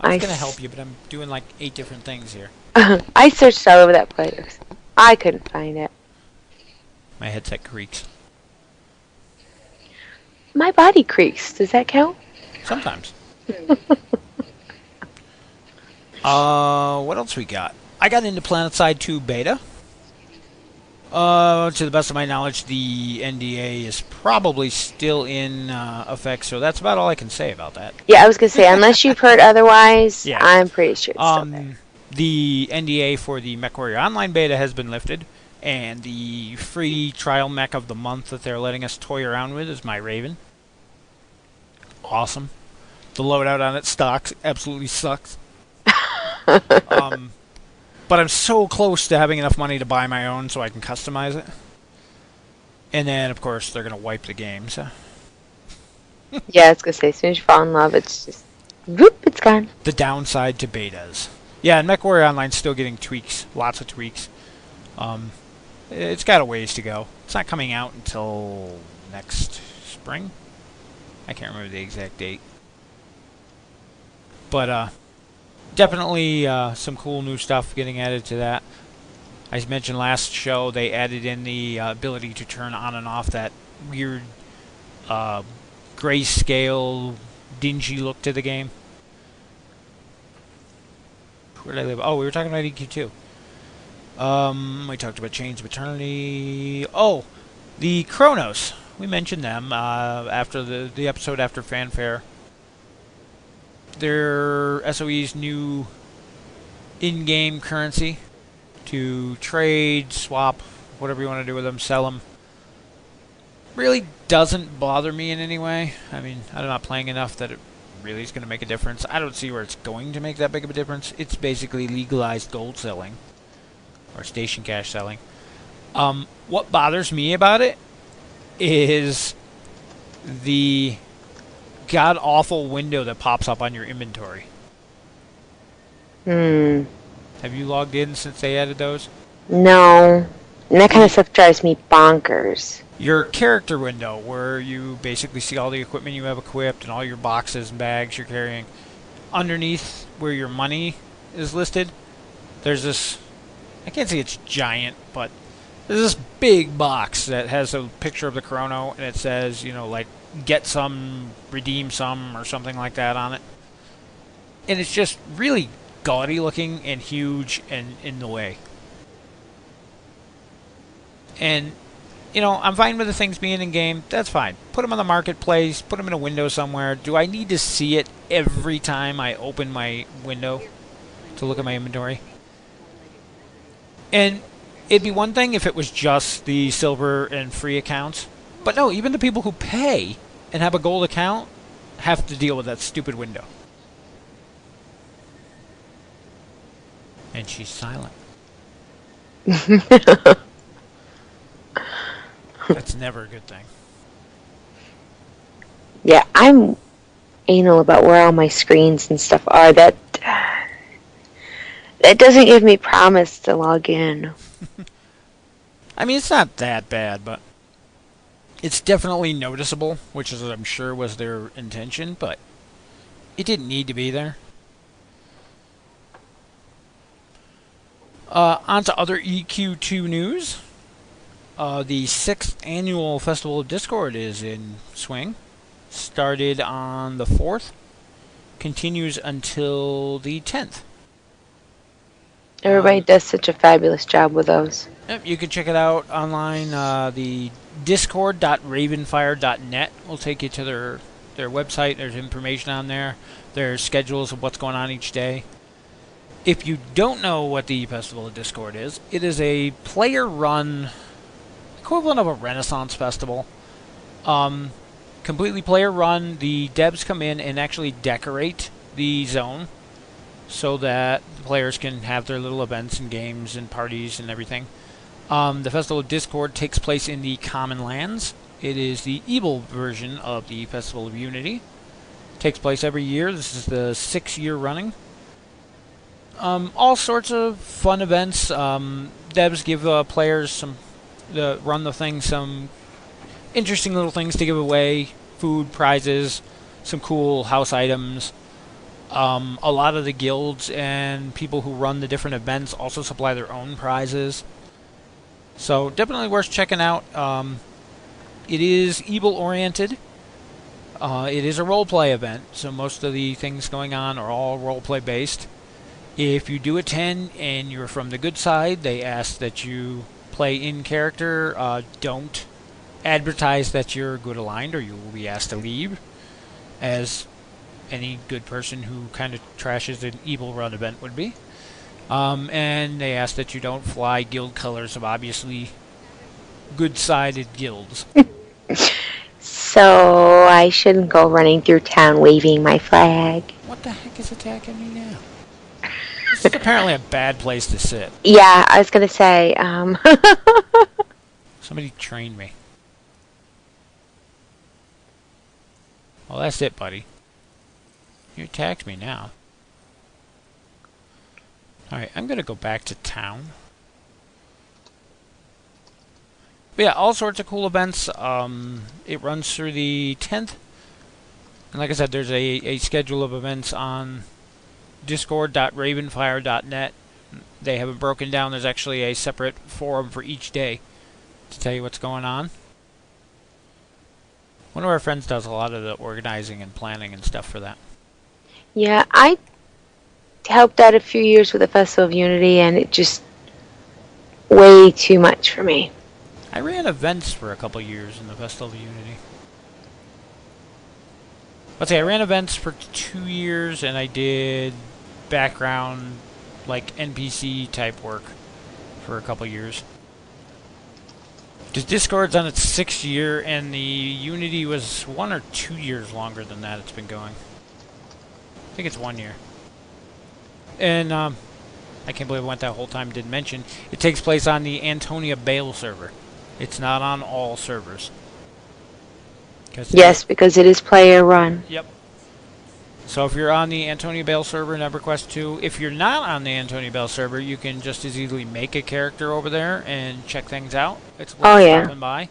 was going to help you, but I'm doing like 8 different things here. I searched all over that place. I couldn't find it. My headset creaks. My body creaks. Does that count? Sometimes. What else we got? I got into PlanetSide 2 beta. To the best of my knowledge, the NDA is probably still in effect, so that's about all I can say about that. Yeah, I was going to say, unless you've heard otherwise, yeah. I'm pretty sure it's still there. The NDA for the MechWarrior Online beta has been lifted, and the free trial mech of the month that they're letting us toy around with is my Raven. Awesome. The loadout on it absolutely sucks. But I'm so close to having enough money to buy my own so I can customize it. And then, of course, they're going to wipe the game, so... Yeah, I was going to say, as soon as you fall in love, it's just... Whoop, it's gone. The downside to betas. Yeah, and MechWarrior Online's still getting tweaks. Lots of tweaks. It's got a ways to go. It's not coming out until next spring? I can't remember the exact date. But, definitely some cool new stuff getting added to that. As mentioned last show, they added in the ability to turn on and off that weird grayscale, dingy look to the game. Where did I live? Oh, we were talking about EQ2. We talked about Chains of Eternity. Oh, the Chronos. We mentioned them after the episode after Fanfare. They're SOE's new in-game currency to trade, swap, whatever you want to do with them, sell them. Really doesn't bother me in any way. I mean, I'm not playing enough that it really is going to make a difference. I don't see where it's going to make that big of a difference. It's basically legalized gold selling or station cash selling. What bothers me about it is the god-awful window that pops up on your inventory. Have you logged in since they added those? No. And that kind of stuff drives me bonkers. Your character window, where you basically see all the equipment you have equipped and all your boxes and bags you're carrying. Underneath where your money is listed, there's this... I can't say it's giant, but there's this big box that has a picture of the Chrono, and it says, you know, like, get some, redeem some, or something like that on it. And it's just really gaudy looking and huge and in the way. And, you know, I'm fine with the things being in-game. That's fine. Put them on the marketplace. Put them in a window somewhere. Do I need to see it every time I open my window to look at my inventory? And it'd be one thing if it was just the silver and free accounts. But no, even the people who pay and have a gold account have to deal with that stupid window. And she's silent. That's never a good thing. Yeah, I'm anal about where all my screens and stuff are. That doesn't give me promise to log in. I mean, it's not that bad, but it's definitely noticeable, which is, I'm sure, was their intention, but it didn't need to be there. On to other EQ2 news. The 6th annual Festival of Discord is in swing. Started on the 4th. Continues until the 10th. Everybody does such a fabulous job with those. Yep, you can check it out online. The discord.ravenfire.net will take you to their website. There's information on there. There's schedules of what's going on each day. If you don't know what the Festival of Discord is, it is a player-run equivalent of a Renaissance festival. Completely player-run. The devs come in and actually decorate the zone so that the players can have their little events and games and parties and everything. The Festival of Discord takes place in the Common Lands. It is the evil version of the Festival of Unity. It takes place every year. This is the 6th year running. All sorts of fun events. Devs give players run the thing some interesting little things to give away. Food, prizes, some cool house items. A lot of the guilds and people who run the different events also supply their own prizes. So definitely worth checking out. It is evil-oriented. It is a roleplay event, so most of the things going on are all roleplay based. If you do attend and you're from the good side, they ask that you play in character. Don't advertise that you're good aligned or you will be asked to leave, as any good person who kind of trashes an evil run event would be. And they ask that you don't fly guild colors of obviously good-sided guilds. So I shouldn't go running through town waving my flag. What the heck is attacking me now? This is apparently a bad place to sit. Yeah, I was going to say, Somebody train me. Well, that's it, buddy. You attacked me now. Alright, I'm going to go back to town. But yeah, all sorts of cool events. It runs through the 10th. And like I said, there's a schedule of events on discord.ravenfire.net. They have it broken down. There's actually a separate forum for each day to tell you what's going on. One of our friends does a lot of the organizing and planning and stuff for that. yeah, I helped out a few years with the Festival of Unity, and it just way too much for me. I ran events for a couple years in the Festival of Unity. Let's say I ran events for 2 years, and I did background, like NPC type work for a couple years. Because Discord's on its 6th year, and the Unity was 1 or 2 years longer than that it's been going. I think it's 1 year. And I can't believe I went that whole time and didn't mention, it takes place on the Antonia Bale server. It's not on all servers. Yes, because it is player run. Yep. So if you're on the Antonia Bale server in EverQuest 2, if you're not on the Antonia Bale server, you can just as easily make a character over there and check things out. It's worth stopping by.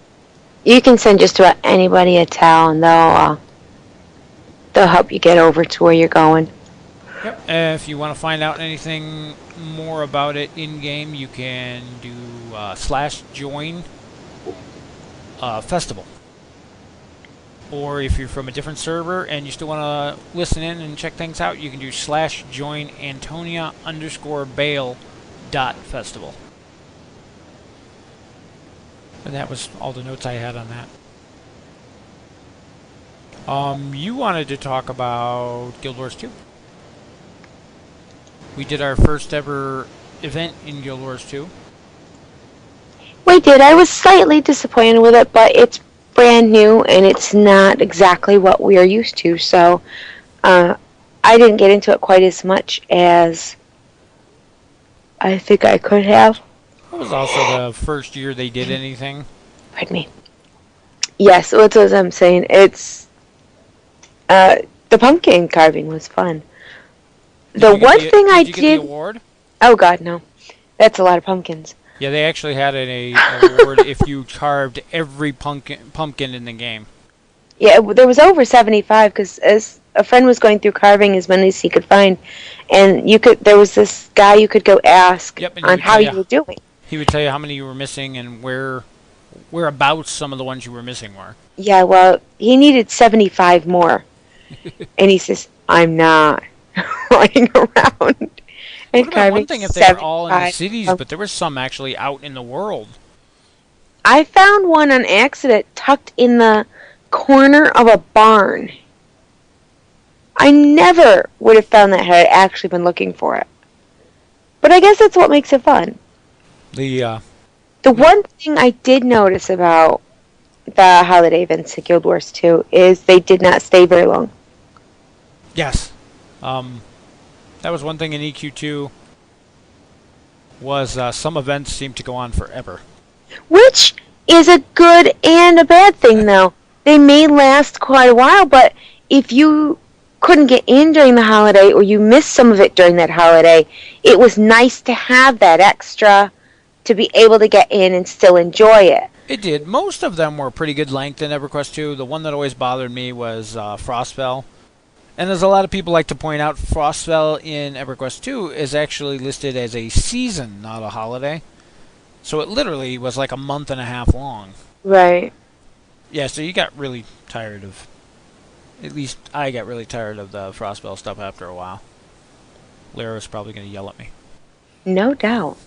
You can send just about anybody a towel, and they'll help you get over to where you're going. Yep. If you want to find out anything more about it in-game, you can do /join festival. Or if you're from a different server and you still want to listen in and check things out, you can do /join Antonia_Bale.festival. And that was all the notes I had on that. You wanted to talk about Guild Wars 2. We did our first ever event in Guild Wars 2. We did. I was slightly disappointed with it, but it's brand new and it's not exactly what we are used to. So I didn't get into it quite as much as I think I could have. It was also the first year they did anything. Pardon me. Yes, that's what I'm saying. It's the pumpkin carving was fun. The one thing I did you get the award? Oh God, no. That's a lot of pumpkins. Yeah, they actually had an award if you carved every pumpkin in the game. Yeah, there was over 75 because as a friend was going through carving as many as he could find, and there was this guy you could go ask on how you were doing. He would tell you how many you were missing and whereabouts some of the ones you were missing were. Yeah, well, he needed 75 more, and he says, "I'm not running around." It would have been one thing if they were all in the cities, but there were some actually out in the world. I found one on accident tucked in the corner of a barn. I never would have found that had I actually been looking for it. But I guess that's what makes it fun. The one thing I did notice about the holiday events at Guild Wars 2 is they did not stay very long. Yes. That was one thing in EQ2 was some events seem to go on forever. Which is a good and a bad thing, though. They may last quite a while, but if you couldn't get in during the holiday or you missed some of it during that holiday, it was nice to have that extra to be able to get in and still enjoy it. It did. Most of them were pretty good length in EverQuest 2. The one that always bothered me was Frostfell. And as a lot of people like to point out, Frostfell in EverQuest 2 is actually listed as a season, not a holiday. So it literally was like a month and a half long. Right. Yeah, so you got really tired of... At least I got really tired of the Frostfell stuff after a while. Lara's probably going to yell at me. No doubt.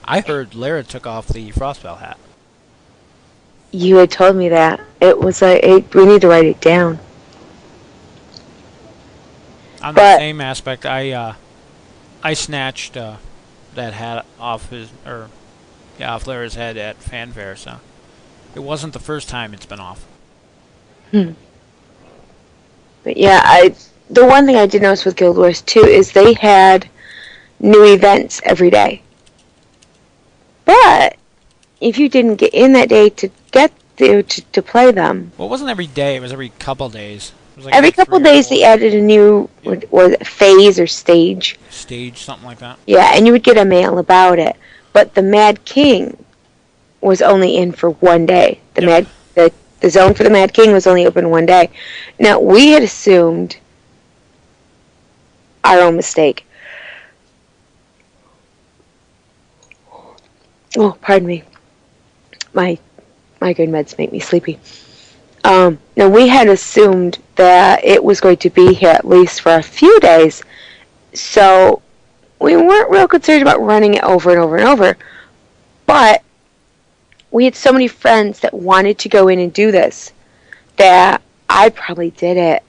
I heard Lara took off the Frostfell hat. You had told me that. It was we need to write it down. On the same aspect, I snatched that hat off off Lara's head at Fanfare, so it wasn't the first time it's been off. But yeah, the one thing I did notice with Guild Wars 2 is they had new events every day. But if you didn't get in that day to get there to play them... Well, it wasn't every day. It was every couple days. Like every couple days they added a new was it phase or stage. Stage, something like that. Yeah, and you would get a mail about it. But the Mad King was only in for one day. The zone for the Mad King was only open one day. Now, we had assumed our own mistake. Oh, pardon me. My migraine meds make me sleepy. Now, we had assumed that it was going to be here at least for a few days, so we weren't real concerned about running it over and over and over. But we had so many friends that wanted to go in and do this that I probably did it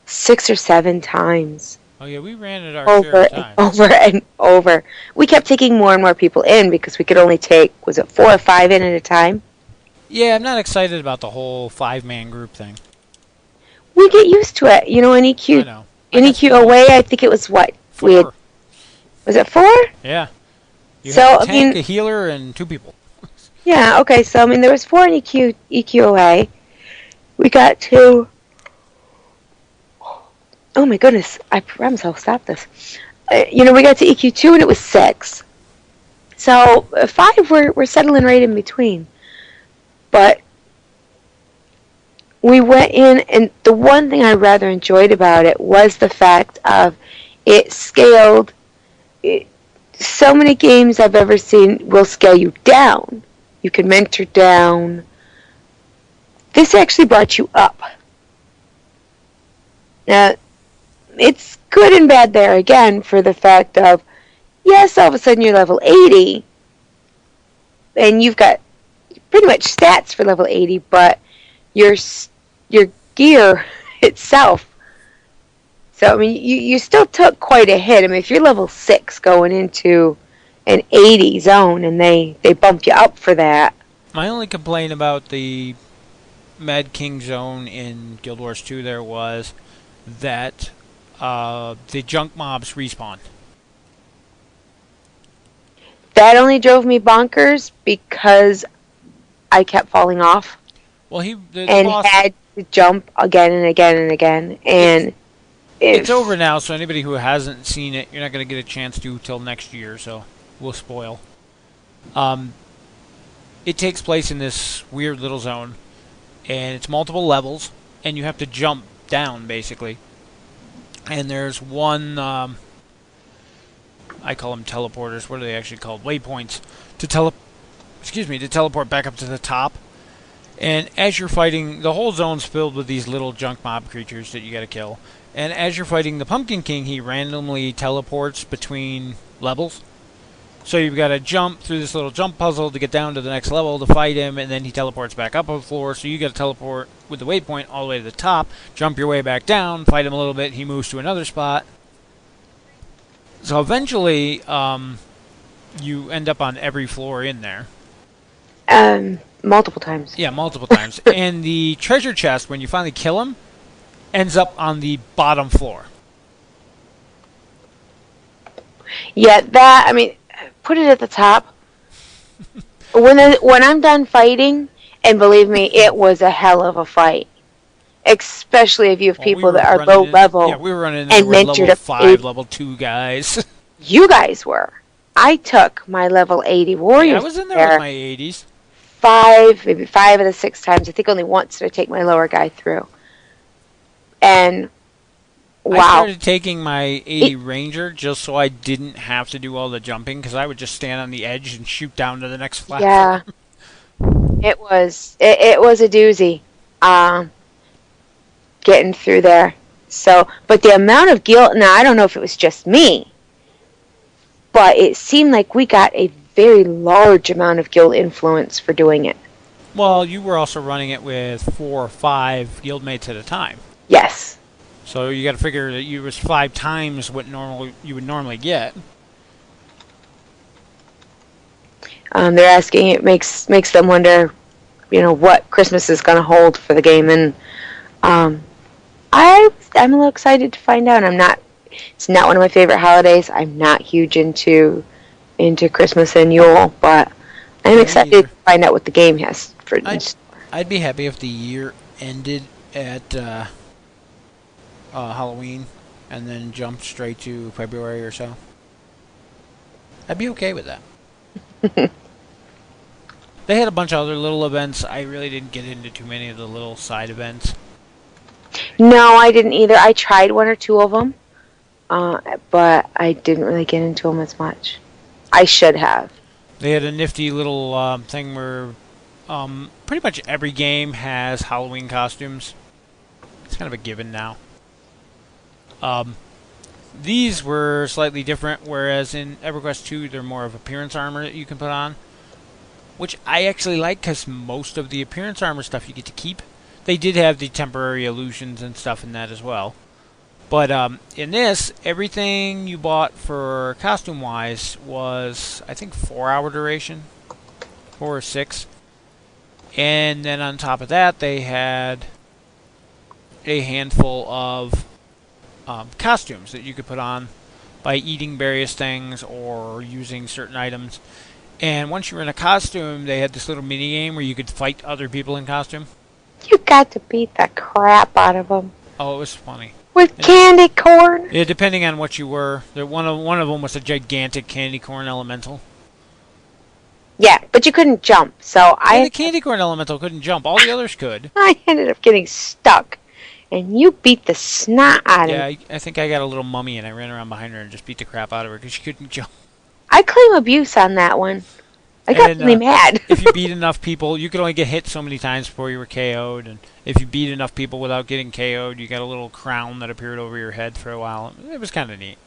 6 or 7 times. Oh yeah, we ran it our share of times. Over and over. We kept taking more and more people in because we could only take, was it 4 or 5 in at a time? Yeah, I'm not excited about the whole 5-man group thing. We get used to it. You know, in EQ, in EQ away, I think it was what? 4. Was it 4? Yeah. You had a tank, a healer, and 2 people. Yeah, okay, so, I mean, there was 4 in EQ away. We got to... Oh, my goodness. I promise I'll stop this. We got to EQ2, and it was 6. So, 5 we're settling right in between. But we went in, and the one thing I rather enjoyed about it was the fact of it scaled. So many games I've ever seen will scale you down. You can mentor down. This actually brought you up. Now, it's good and bad there again for the fact of, yes, all of a sudden you're level 80, and you've got pretty much stats for level 80, but your gear itself. So, I mean, you still took quite a hit. I mean, if you're level 6 going into an 80 zone and they bumped you up for that. My only complaint about the Mad King zone in Guild Wars 2 there was that the junk mobs respawn. that only drove me bonkers because I kept falling off. Well, the and boss had to jump again and again and again. And it's over now, so anybody who hasn't seen it, you're not going to get a chance to till next year, so we'll spoil. It takes place in this weird little zone, and it's multiple levels, and you have to jump down, basically. And there's one, I call them teleporters, what are they actually called? Waypoints, to teleport back up to the top. And as you're fighting, the whole zone's filled with these little junk mob creatures that you gotta kill. And as you're fighting the Pumpkin King, he randomly teleports between levels. So you've got to jump through this little jump puzzle to get down to the next level to fight him, and then he teleports back up on the floor. So you got to teleport with the waypoint all the way to the top, jump your way back down, fight him a little bit, he moves to another spot. So eventually, you end up on every floor in there. Multiple times. Yeah, multiple times. And the treasure chest, when you finally kill him, ends up on the bottom floor. Yeah, that, I mean, put it at the top. When I'm done fighting, and believe me, it was a hell of a fight. Especially if you have people that are low level. Yeah, we were running in with level 5, level 2 guys. You guys were. I took my level 80 warriors. Yeah, I was in there with my 80s. Maybe 5 of the 6 times. I think only once did I take my lower guy through. And wow. I started taking my 80 Ranger just so I didn't have to do all the jumping, because I would just stand on the edge and shoot down to the next platform. Yeah. It was a doozy. Getting through there. So, but the amount of guilt, now I don't know if it was just me, but it seemed like we got a very large amount of guild influence for doing it. Well, you were also running it with 4 or 5 guildmates at a time. Yes. So you got to figure that you was 5 times what you would normally get. They're asking, it makes them wonder, what Christmas is going to hold for the game, and I'm a little excited to find out. It's not one of my favorite holidays. I'm not huge into Christmas and Yule, but I'm excited to find out what the game has for this. I'd be happy if the year ended at Halloween and then jumped straight to February or so. I'd be okay with that. They had a bunch of other little events. I really didn't get into too many of the little side events. No, I didn't either. I tried 1 or 2 of them, but I didn't really get into them as much. I should have. They had a nifty little thing where pretty much every game has Halloween costumes. It's kind of a given now. These were slightly different, whereas in EverQuest 2, they're more of appearance armor that you can put on, which I actually like because most of the appearance armor stuff you get to keep. They did have the temporary illusions and stuff in that as well. But in this, everything you bought for costume-wise was, I think, 4-hour duration. 4 or 6. And then on top of that, they had a handful of costumes that you could put on by eating various things or using certain items. And once you were in a costume, they had this little mini-game where you could fight other people in costume. You got to beat the crap out of them. Oh, it was funny. With candy corn? Yeah, depending on what you were. One of them was a gigantic candy corn elemental. Yeah, but you couldn't jump, so the candy corn elemental couldn't jump. All the others could. I ended up getting stuck, and you beat the snot out of me. Yeah, I think I got a little mummy, and I ran around behind her and just beat the crap out of her because she couldn't jump. I claim abuse on that one. I got really mad. If you beat enough people, you could only get hit so many times before you were KO'd, and if you beat enough people without getting KO'd, you got a little crown that appeared over your head for a while. It was kind of neat.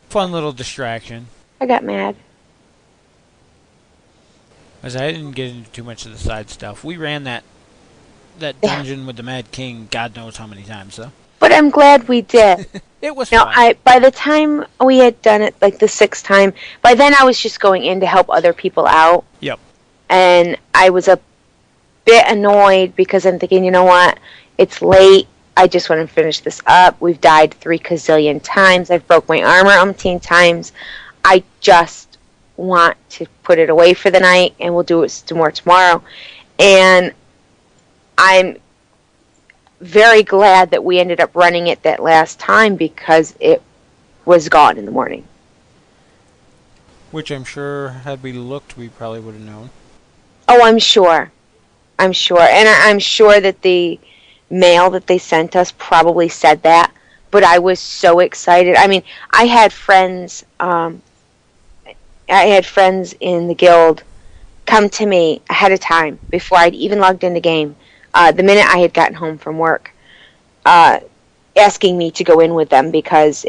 Fun little distraction. I got mad. As I didn't get into too much of the side stuff. We ran that dungeon with the Mad King God knows how many times, though. But I'm glad we did. It was fun. By the time we had done it, like the 6th time, by then I was just going in to help other people out. Yep. And I was a bit annoyed because I'm thinking, you know what? It's late. I just want to finish this up. We've died 3 gazillion times. I've broke my armor umpteen times. I just want to put it away for the night, and we'll do it some more tomorrow. And I'm very glad that we ended up running it that last time because it was gone in the morning. Which I'm sure, had we looked, we probably would have known. Oh, I'm sure. I'm sure. And I'm sure that the mail that they sent us probably said that. But I was so excited. I mean, I had friends in the guild come to me ahead of time before I'd even logged in the game. The minute I had gotten home from work, asking me to go in with them because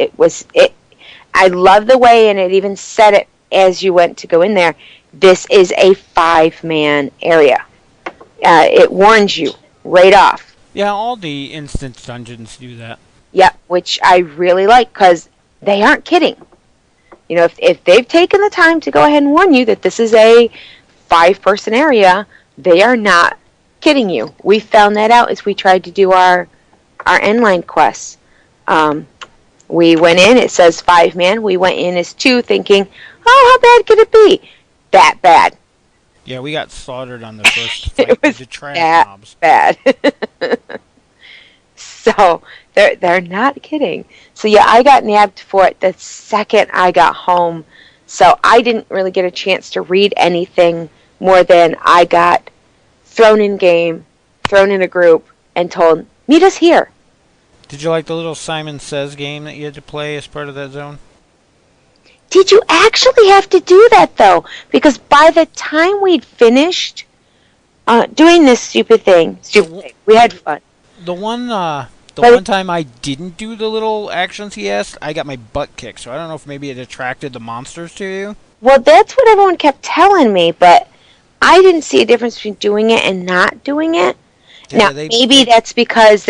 I love the way, and it even said it as you went to go in there, this is a 5-man area. It warns you right off. Yeah, all the instance dungeons do that. Yep, which I really like because they aren't kidding. You know, if they've taken the time to go ahead and warn you that this is a 5-person area, they are not kidding you. We found that out as we tried to do our endline quests. We went in, it says 5-man. We went in as 2 thinking, oh, how bad could it be? That bad. Yeah, we got slaughtered on the first fight It was with the trash that mobs. bad. So, they're not kidding. So, yeah, I got nabbed for it the second I got home. So, I didn't really get a chance to read anything more than I got thrown in game, thrown in a group, and told, meet us here. Did you like the little Simon Says game that you had to play as part of that zone? Did you actually have to do that, though? Because by the time we'd finished doing this stupid thing, we had fun. The one time I didn't do the little actions he asked, I got my butt kicked. So I don't know if maybe it attracted the monsters to you. Well, that's what everyone kept telling me, but I didn't see a difference between doing it and not doing it. Yeah, now, maybe that's because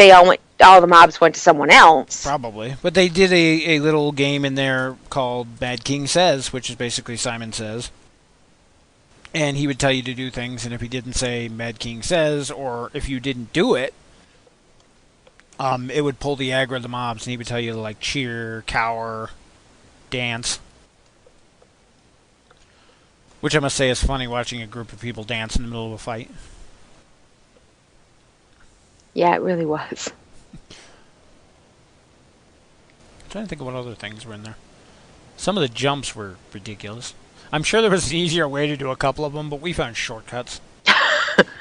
all the mobs went to someone else. Probably. But they did a little game in there called Mad King Says, which is basically Simon Says. And he would tell you to do things, and if he didn't say Mad King Says, or if you didn't do it, it would pull the aggro of the mobs, and he would tell you to, like, cheer, cower, dance. Which I must say is funny, watching a group of people dance in the middle of a fight. Yeah, it really was. I'm trying to think of what other things were in there. Some of the jumps were ridiculous. I'm sure there was an easier way to do a couple of them, but we found shortcuts.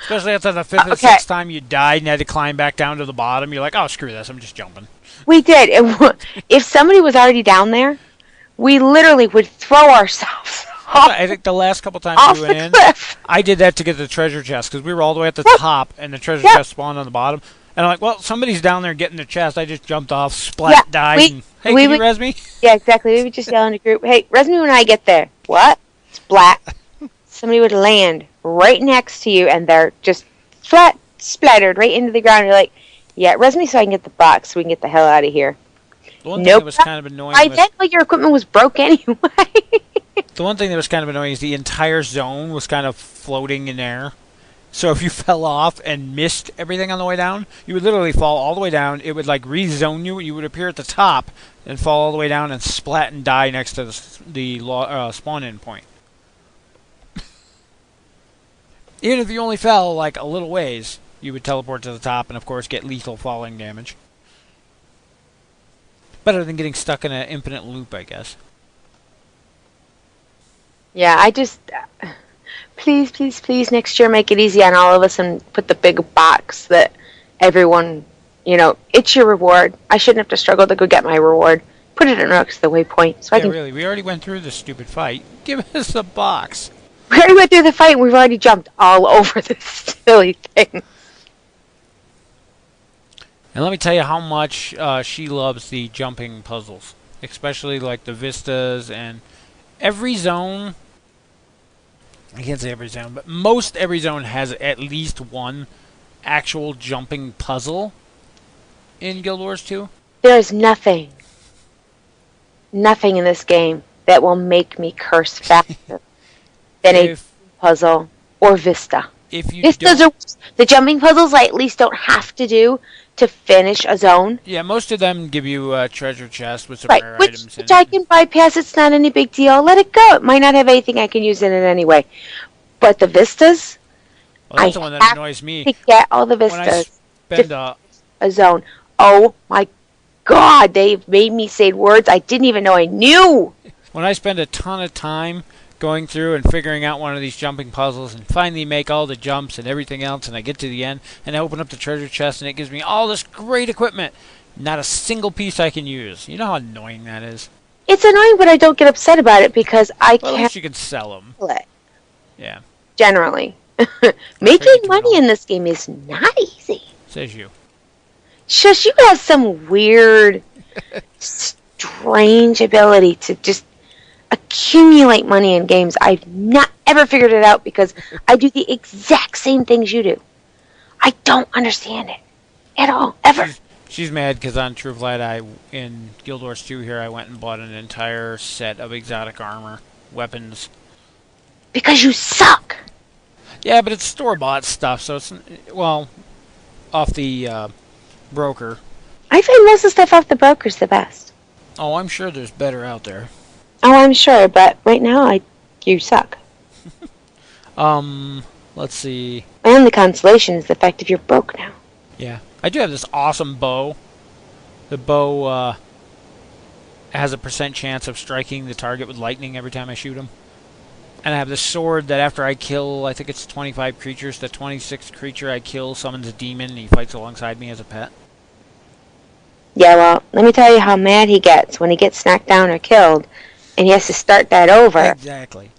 Especially after the 5th or 6th time you died and had to climb back down to the bottom. You're like, oh, screw this, I'm just jumping. We did. If somebody was already down there, we literally would throw ourselves off. I think the last couple times we went in, cliff. I did that to get the treasure chest, because we were all the way at the top, and the treasure chest spawned on the bottom. And I'm like, well, somebody's down there getting the chest. I just jumped off, splat, died, and, hey, can you res me? Yeah, exactly. We would just yell in a group, hey, res me when I get there. What? Splat. Somebody would land right next to you, and they're just splattered right into the ground. You're like, yeah, res me so I can get the box so we can get the hell out of here. The one thing that was kind of annoying was your equipment was broke anyway. The one thing that was kind of annoying is the entire zone was kind of floating in air. So if you fell off and missed everything on the way down, you would literally fall all the way down. It would like rezone you. You would appear at the top and fall all the way down and splat and die next to the spawn-in point. Even if you only fell like a little ways, you would teleport to the top and of course get lethal falling damage. Better than getting stuck in an infinite loop, I guess. Yeah, I just... please, please, please, next year make it easy on all of us and put the big box that everyone, it's your reward. I shouldn't have to struggle to go get my reward. Put it in next to the waypoint. So really, we already went through this stupid fight. Give us a box. We already went through the fight and we've already jumped all over this silly thing. And let me tell you how much she loves the jumping puzzles. Especially like the vistas and every zone. I can't say every zone, but most every zone has at least one actual jumping puzzle in Guild Wars 2. There is nothing in this game that will make me curse faster than a puzzle or vista. if you Vistas are the jumping puzzles I at least don't have to do to finish a zone. Yeah, most of them give you a treasure chest with some Right, rare which, items in which I it. can bypass. It's not any big deal. Let it go. It might not have anything I can use in it anyway. But the vistas, Well, that's I the one that have annoys me. to get all the When I vistas spend to a zone. Oh my God, they've made me say words I didn't even know I knew. when I spend a ton of time going through and figuring out one of these jumping puzzles and finally make all the jumps and everything else, and I get to the end and I open up the treasure chest and it gives me all this great equipment, not a single piece I can use. You know how annoying that is? It's annoying, but I don't get upset about it because I Well, at can't least you can sell them. play. Yeah, Generally. Trade Making it to money an in this game is not easy. says you. Shush, you have some weird, strange ability to just accumulate money in games. I've not ever figured it out because I do the exact same things you do. I don't understand it at all, ever. She's mad because on Trueflight, in Guild Wars 2 here, I went and bought an entire set of exotic armor, weapons. Because you suck. Yeah, but it's store-bought stuff, so it's, well, off the broker. I find most of the stuff off the broker's the best. Oh, I'm sure there's better out there. Oh, I'm sure, but right now, you suck. Let's see. My only consolation is the fact that you're broke now. Yeah. I do have this awesome bow. The bow has a % chance of striking the target with lightning every time I shoot him. And I have this sword that after I kill, I think it's 25 creatures, the 26th creature I kill summons a demon and he fights alongside me as a pet. Yeah, well, let me tell you how mad he gets when he gets knocked down or killed, and he has to start that over. Exactly.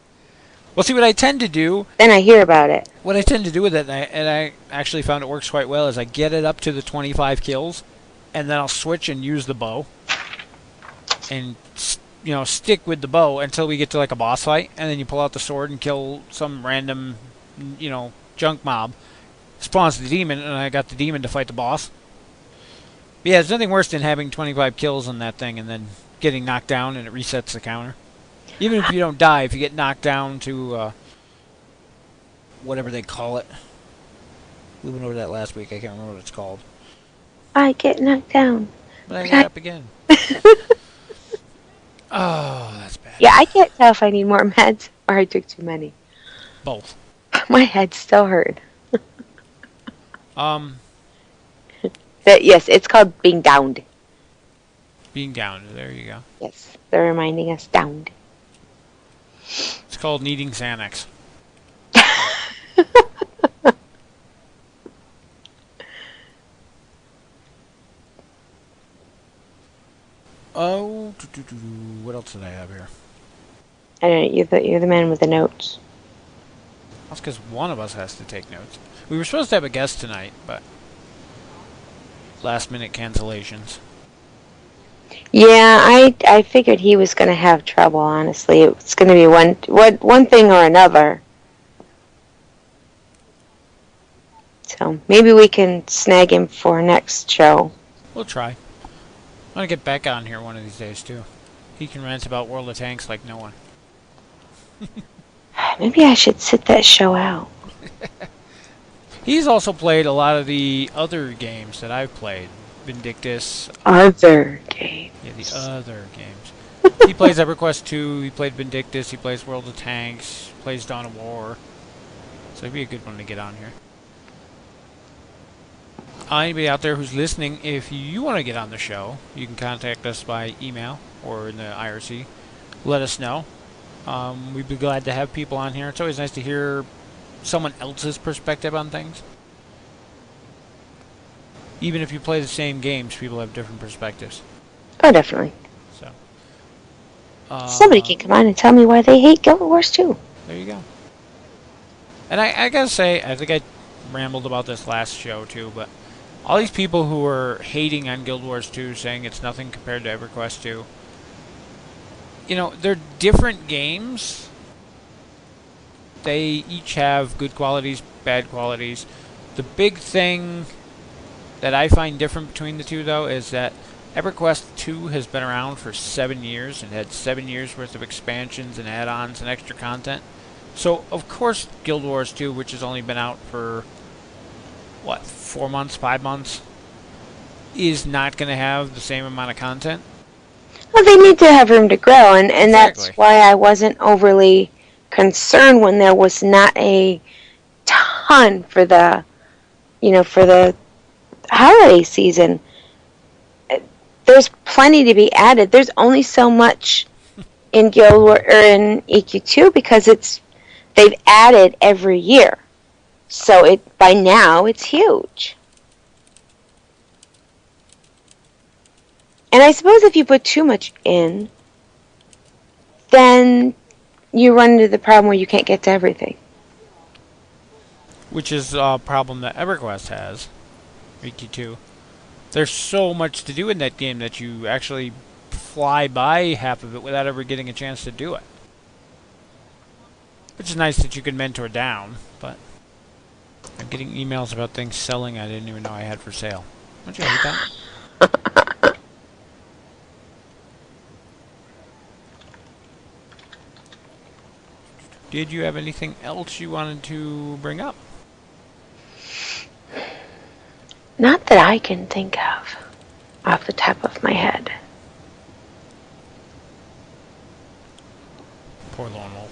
Well, see, what I tend to do... Then I hear about it. What I tend to do with it, and I actually found it works quite well, is I get it up to the 25 kills, and then I'll switch and use the bow. And, you know, stick with the bow until we get to, like, a boss fight, and then you pull out the sword and kill some random, you know, junk mob. Spawns the demon, and I got the demon to fight the boss. But yeah, there's nothing worse than having 25 kills on that thing and then getting knocked down and it resets the counter. Even if you don't die, if you get knocked down to whatever they call it. We went over that last week. I can't remember what it's called. I get knocked down. But I got up again. Oh, that's bad. Yeah, I can't tell if I need more meds or I took too many. Both. My head still hurt. Yes, it's called being downed. Being downed. There you go. Yes, they're reminding us downed. It's called needing Xanax. Oh, what else did I have here? I don't know, you're the man with the notes. That's because one of us has to take notes. We were supposed to have a guest tonight, but last minute cancellations. Yeah, I figured he was going to have trouble, honestly. It's going to be one thing or another. So maybe we can snag him for next show. We'll try. I'm going to get back on here one of these days, too. He can rant about World of Tanks like no one. Maybe I should sit that show out. He's also played a lot of the other games that I've played. Vindictus. Other games. Yeah, the other games. He plays EverQuest 2, he played Vindictus, he plays World of Tanks, plays Dawn of War. So it'd be a good one to get on here. Anybody out there who's listening, if you want to get on the show, you can contact us by email or in the IRC. Let us know. We'd be glad to have people on here. It's always nice to hear someone else's perspective on things. Even if you play the same games, people have different perspectives. Oh, definitely. So, somebody can come on and tell me why they hate Guild Wars 2. There you go. And I gotta say, I think I rambled about this last show too, but all these people who are hating on Guild Wars 2, saying it's nothing compared to EverQuest 2, you know, they're different games. They each have good qualities, bad qualities. The big thing that I find different between the two, though, is that EverQuest 2 has been around for 7 years and had 7 years worth of expansions and add-ons and extra content. So, of course, Guild Wars 2, which has only been out for, what, 4 months, 5 months, is not going to have the same amount of content. Well, they need to have room to grow, and Exactly. that's why I wasn't overly concerned when there was not a ton for the, for the holiday season. There's plenty to be added. There's only so much in Guild War or in EQ2 because they've added every year. So by now it's huge. And I suppose if you put too much in, then you run into the problem where you can't get to everything. Which is a problem that EverQuest has, EQ2. There's so much to do in that game that you actually fly by half of it without ever getting a chance to do it. Which is nice that you can mentor down, but I'm getting emails about things selling I didn't even know I had for sale. Don't you hate that? Did you have anything else you wanted to bring up? Not that I can think of off the top of my head. Poor lone wolf.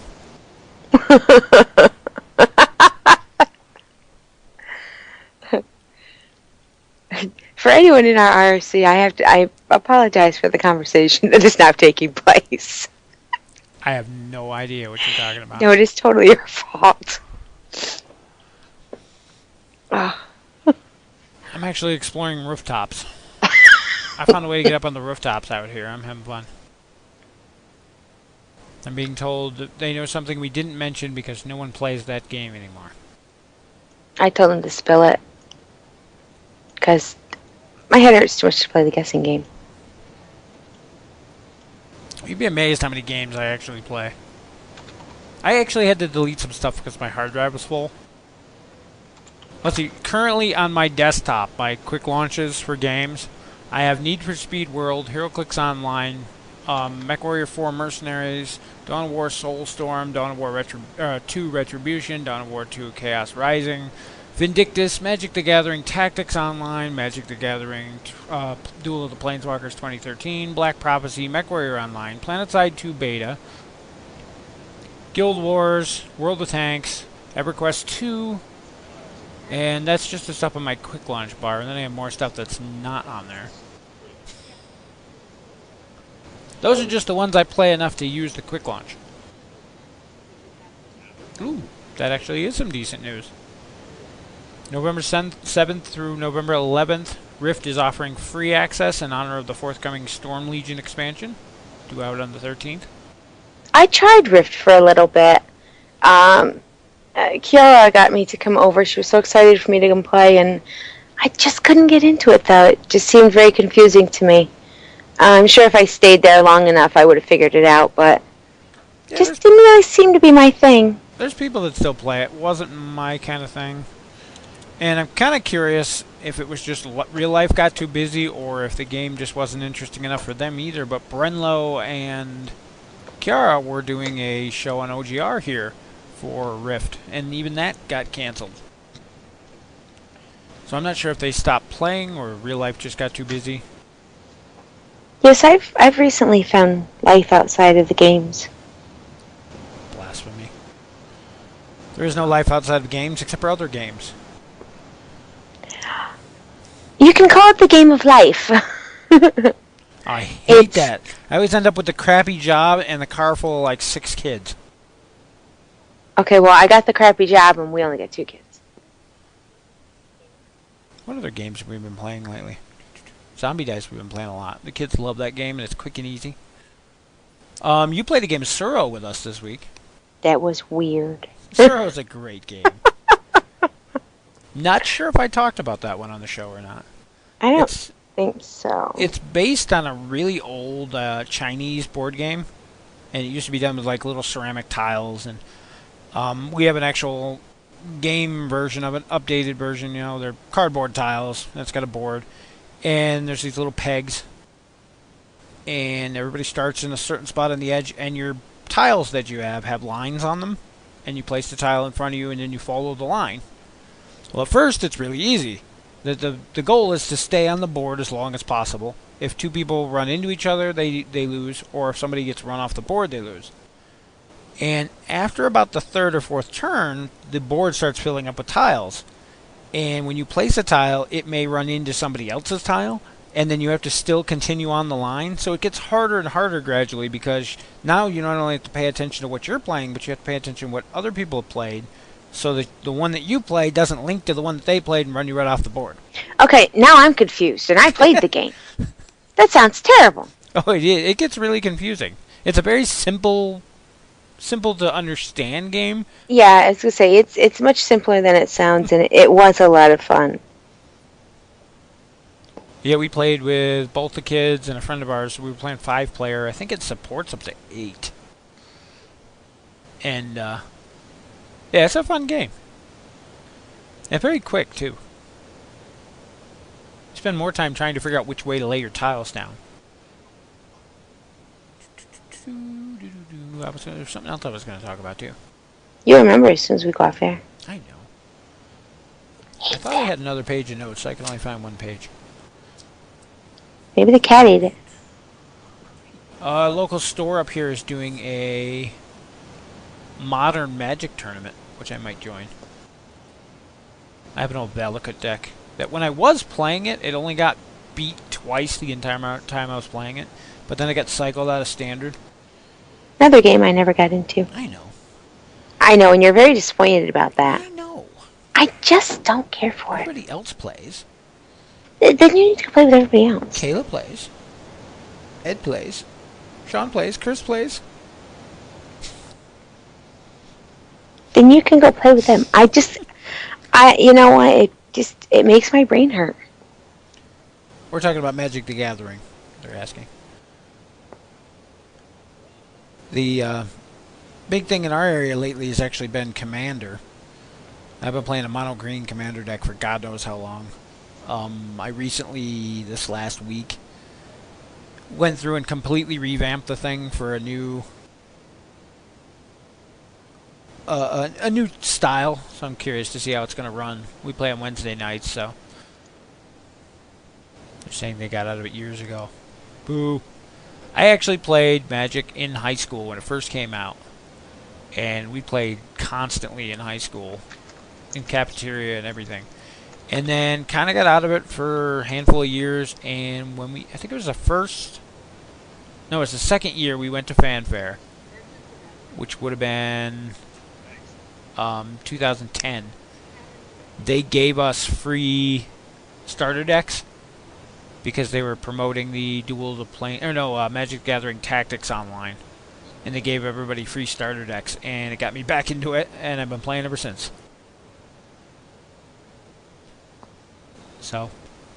For anyone in our IRC, I apologize for the conversation that is now taking place. I have no idea what you're talking about. No, it is totally your fault. Oh. I'm actually exploring rooftops. I found a way to get up on the rooftops out here. I'm having fun. I'm being told that they know something we didn't mention because no one plays that game anymore. I told them to spill it. Because my head hurts too much to play the guessing game. You'd be amazed how many games I actually play. I actually had to delete some stuff because my hard drive was full. Let's see, currently on my desktop, my quick launches for games, I have Need for Speed World, HeroClix Online, MechWarrior 4 Mercenaries, Dawn of War Soulstorm, Dawn of War 2 Retribution, Dawn of War 2 Chaos Rising, Vindictus, Magic the Gathering Tactics Online, Magic the Gathering Duel of the Planeswalkers 2013, Black Prophecy, MechWarrior Online, PlanetSide 2 Beta, Guild Wars, World of Tanks, EverQuest 2, and that's just the stuff on my quick launch bar, and then I have more stuff that's not on there. Those are just the ones I play enough to use the quick launch. Ooh, that actually is some decent news. November 7th through November 11th, Rift is offering free access in honor of the forthcoming Storm Legion expansion, due out on the 13th. I tried Rift for a little bit. Kiara got me to come over. She was so excited for me to come play, and I just couldn't get into it, though. It just seemed very confusing to me. I'm sure if I stayed there long enough, I would have figured it out, but Yeah, just didn't really seem to be my thing. There's people that still play it. Wasn't my kind of thing. And I'm kind of curious if it was just real life got too busy or if the game just wasn't interesting enough for them either. But Brenlo and Kiara were doing a show on OGR here for Rift, and even that got canceled. So I'm not sure if they stopped playing or real life just got too busy. Yes, I've recently found life outside of the games. Blasphemy. There is no life outside of games except for other games. You can call it the game of life. I hate that. I always end up with the crappy job and the car full of like 6 kids. Okay, well, I got the crappy job and we only got 2 kids. What other games have we been playing lately? Zombie Dice we've been playing a lot. The kids love that game and it's quick and easy. You played a game of Tsuro with us this week. That was weird. Tsuro's a great game. Not sure if I talked about that one on the show or not. I don't think so. It's based on a really old Chinese board game, and it used to be done with like little ceramic tiles, and we have an actual game version of it, updated version. You know, they're cardboard tiles. That's got a board, and there's these little pegs, and everybody starts in a certain spot on the edge, and your tiles that you have lines on them, and you place the tile in front of you, and then you follow the line. Well, at first, it's really easy. The goal is to stay on the board as long as possible. If two people run into each other, they lose, or if somebody gets run off the board, they lose. And after about the third or fourth turn, the board starts filling up with tiles. And when you place a tile, it may run into somebody else's tile, and then you have to still continue on the line. So it gets harder and harder gradually, because now you not only have to pay attention to what you're playing, but you have to pay attention to what other people have played, so that the one that you play doesn't link to the one that they played and run you right off the board. Okay, now I'm confused, and I played the game. That sounds terrible. Oh, it gets really confusing. It's a very simple to understand game. Yeah, I was going to say, it's much simpler than it sounds, and it was a lot of fun. Yeah, we played with both the kids and a friend of ours. We were playing 5-player. I think it supports up to 8. And, yeah, it's a fun game. And very quick, too. You spend more time trying to figure out which way to lay your tiles down. There's something else I was going to talk about, too. You'll remember as soon as we go off air. I know. I thought I had another page of notes. I can only find one page. Maybe the cat ate it. A local store up here is doing a modern Magic tournament, which I might join. I have an old Valakut deck that when I was playing it, it only got beat twice the entire time I was playing it. But then I got cycled out of Standard. Another game I never got into. I know. I know, and you're very disappointed about that. I know. I just don't care for it. Everybody else plays. Then you need to play with everybody else. Kayla plays. Ed plays. Sean plays. Chris plays. Then you can go play with them. You know what? It makes my brain hurt. We're talking about Magic the Gathering, they're asking. The big thing in our area lately has actually been Commander. I've been playing a mono green Commander deck for God knows how long. I recently, this last week, went through and completely revamped the thing for a new new style, so I'm curious to see how it's going to run. We play on Wednesday nights, so they're saying they got out of it years ago. Boo. I actually played Magic in high school when it first came out, and we played constantly in high school, in cafeteria and everything. And then kind of got out of it for a handful of years, and when I think it was the second year we went to Fanfare, which would have been 2010. They gave us free starter decks because they were promoting the Magic Gathering Tactics online, and they gave everybody free starter decks, and it got me back into it, and I've been playing ever since. So,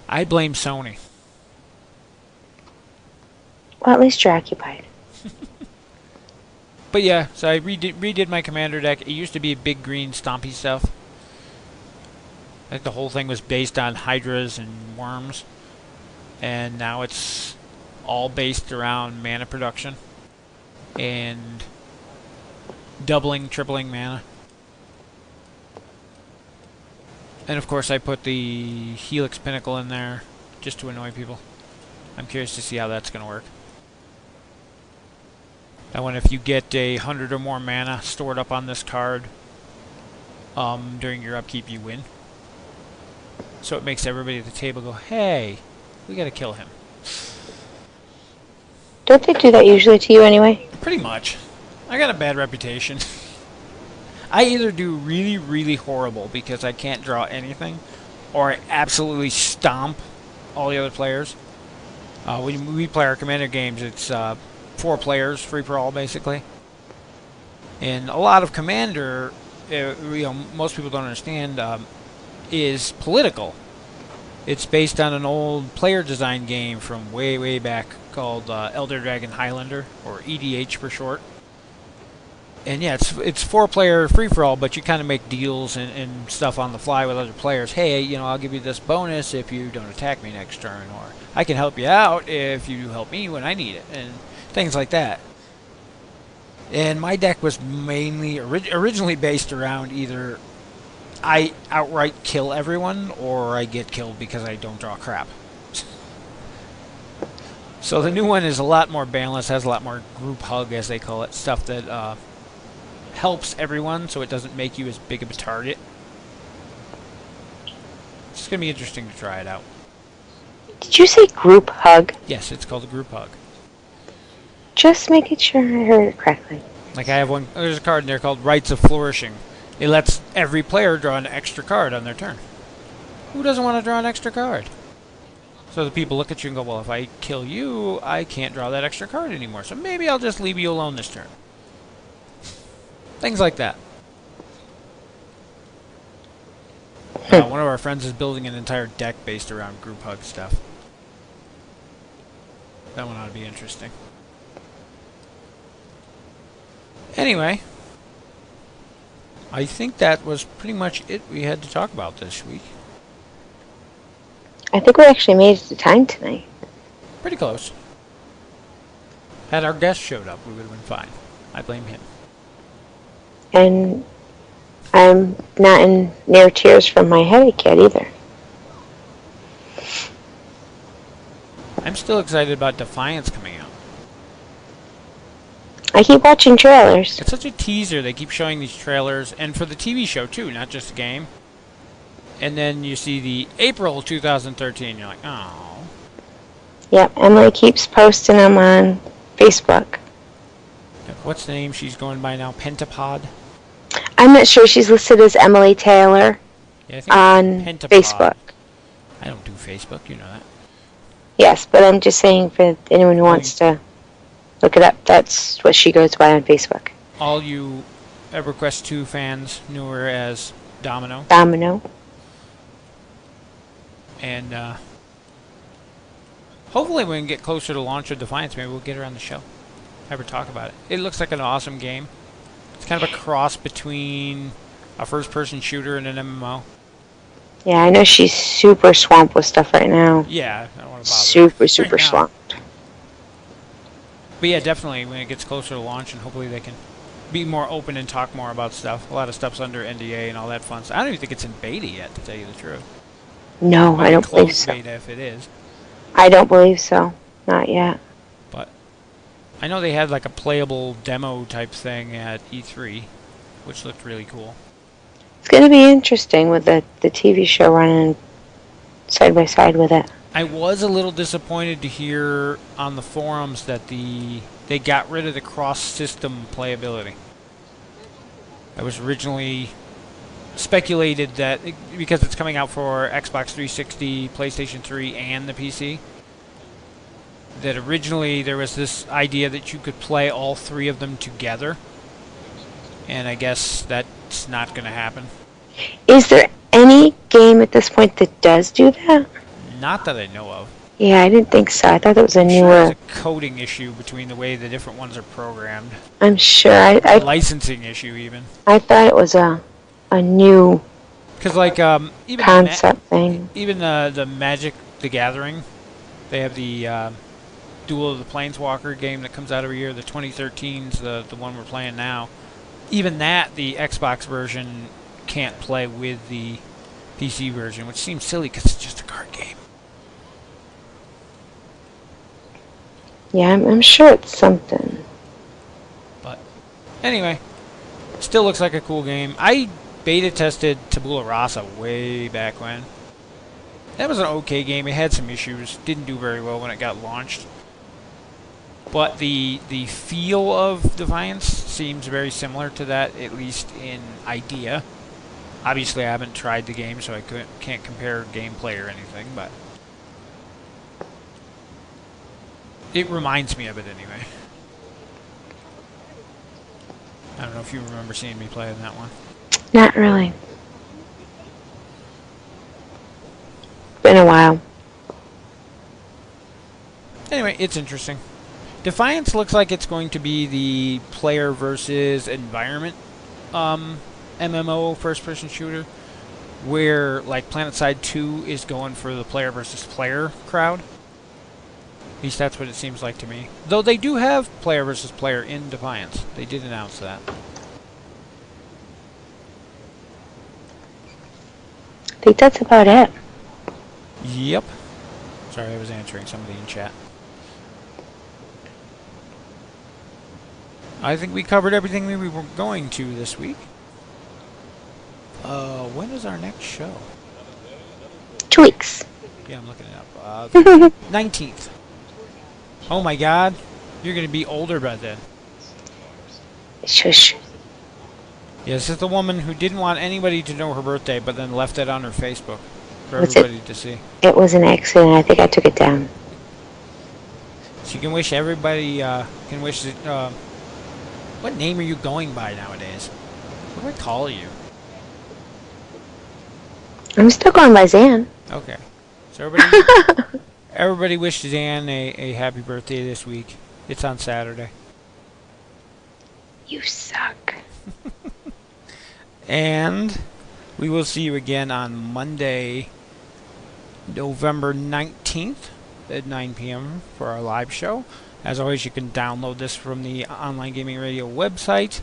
I blame Sony. Well, at least you're occupied. But yeah, so I redid my Commander deck. It used to be big green stompy stuff. I think the whole thing was based on Hydras and Worms. And now it's all based around mana production. And doubling, tripling mana. And of course I put the Helix Pinnacle in there just to annoy people. I'm curious to see how that's going to work. That one, if you get 100 or more mana stored up on this card during your upkeep, you win. So it makes everybody at the table go, hey, we got to kill him. Don't they do that usually to you anyway? Pretty much. I got a bad reputation. I either do really, really horrible because I can't draw anything, or I absolutely stomp all the other players. When we play our Commander games, it's 4 players, free for all, basically. And a lot of Commander, most people don't understand, is political. It's based on an old player design game from way, way back called Elder Dragon Highlander, or EDH for short. And yeah, it's 4-player free-for-all, but you kind of make deals and stuff on the fly with other players. Hey, I'll give you this bonus if you don't attack me next turn, or I can help you out if you help me when I need it, and things like that. And my deck was mainly originally based around either I outright kill everyone or I get killed because I don't draw crap. So the new one is a lot more balanced, has a lot more group hug, as they call it, stuff that helps everyone so it doesn't make you as big of a target. It's going to be interesting to try it out. Did you say group hug? Yes, it's called a group hug. Just making sure I heard it correctly. Like I have one, there's a card in there called Rites of Flourishing. It lets every player draw an extra card on their turn. Who doesn't want to draw an extra card? So the people look at you and go, well, if I kill you, I can't draw that extra card anymore. So maybe I'll just leave you alone this turn. Things like that. One of our friends is building an entire deck based around group hug stuff. That one ought to be interesting. Anyway, I think that was pretty much it we had to talk about this week. I think we actually made it to time tonight. Pretty close. Had our guest showed up, we would have been fine. I blame him. And I'm not in near tears from my headache yet either. I'm still excited about Defiance coming out. I keep watching trailers. It's such a teaser. They keep showing these trailers, and for the TV show too, not just the game. And then you see the April 2013. You're like, oh. Yep, Emily keeps posting them on Facebook. What's the name she's going by now? Pentapod? I'm not sure. She's listed as Emily Taylor Yeah, I think on Pentapod. Facebook. I don't do Facebook, you know that. Yes, but I'm just saying for anyone who wants to look it up, that's what she goes by on Facebook. All you EverQuest 2 fans knew her as Domino. Domino. And hopefully when we get closer to launch of Defiance, maybe we'll get her on the show. Have her talk about it. It looks like an awesome game. It's kind of a cross between a first-person shooter and an MMO. Yeah, I know she's super swamped with stuff right now. Yeah, I don't want to bother. Super Right now. swamped. But yeah, definitely when it gets closer to launch, and hopefully they can be more open and talk more about stuff. A lot of stuff's under NDA and all that fun stuff. I don't even think it's in beta yet, to tell you the truth. No, I don't believe Closed so. beta if it is. I don't believe so. Not yet. But I know they had like a playable demo type thing at E3, which looked really cool. It's going to be interesting with the TV show running side by side with it. I was a little disappointed to hear on the forums that they got rid of the cross-system playability. I was originally speculated that because it's coming out for Xbox 360, PlayStation 3, and the PC, that originally there was this idea that you could play all three of them together, and I guess that's not going to happen. Is there any game at this point that does do that? Not that I know of. Yeah, I didn't think so. I thought that was a Sure, newer... there's a coding issue between the way the different ones are programmed. I'm sure. A I licensing issue, even. I thought it was a new Because, like, even concept thing. even the Magic the Gathering, they have the Duel of the Planeswalker game that comes out every year. The 2013's the one we're playing now. Even that, the Xbox version can't play with the PC version, which seems silly because it's just a card game. Yeah, I'm sure it's something. But anyway, still looks like a cool game. I beta tested Tabula Rasa way back when. That was an okay game. It had some issues. Didn't do very well when it got launched. But the feel of Defiance seems very similar to that, at least in idea. Obviously, I haven't tried the game, so I can't compare gameplay or anything, but it reminds me of it anyway. I don't know if you remember seeing me play in that one. Not really. Been a while. Anyway, it's interesting. Defiance looks like it's going to be the player versus environment MMO first-person shooter, where like PlanetSide 2 is going for the player versus player crowd. At least that's what it seems like to me. Though they do have player versus player in Defiance. They did announce that. I think that's about it. Yep. Sorry, I was answering somebody in chat. I think we covered everything we were going to this week. When is our next show? 2 weeks. Yeah, I'm looking it up. 19th. Oh my god. You're going to be older by then. Shush. Yeah, this is the woman who didn't want anybody to know her birthday, but then left it on her Facebook for Was everybody to see. It was an accident. I think I took it down. So you can wish everybody, can wish, what name are you going by nowadays? What do I call you? I'm still going by Zan. Okay. So everybody wished Zan a happy birthday this week. It's on Saturday. You suck. And we will see you again on Monday, November 19th at 9 p.m. for our live show. As always, you can download this from the Online Gaming Radio website.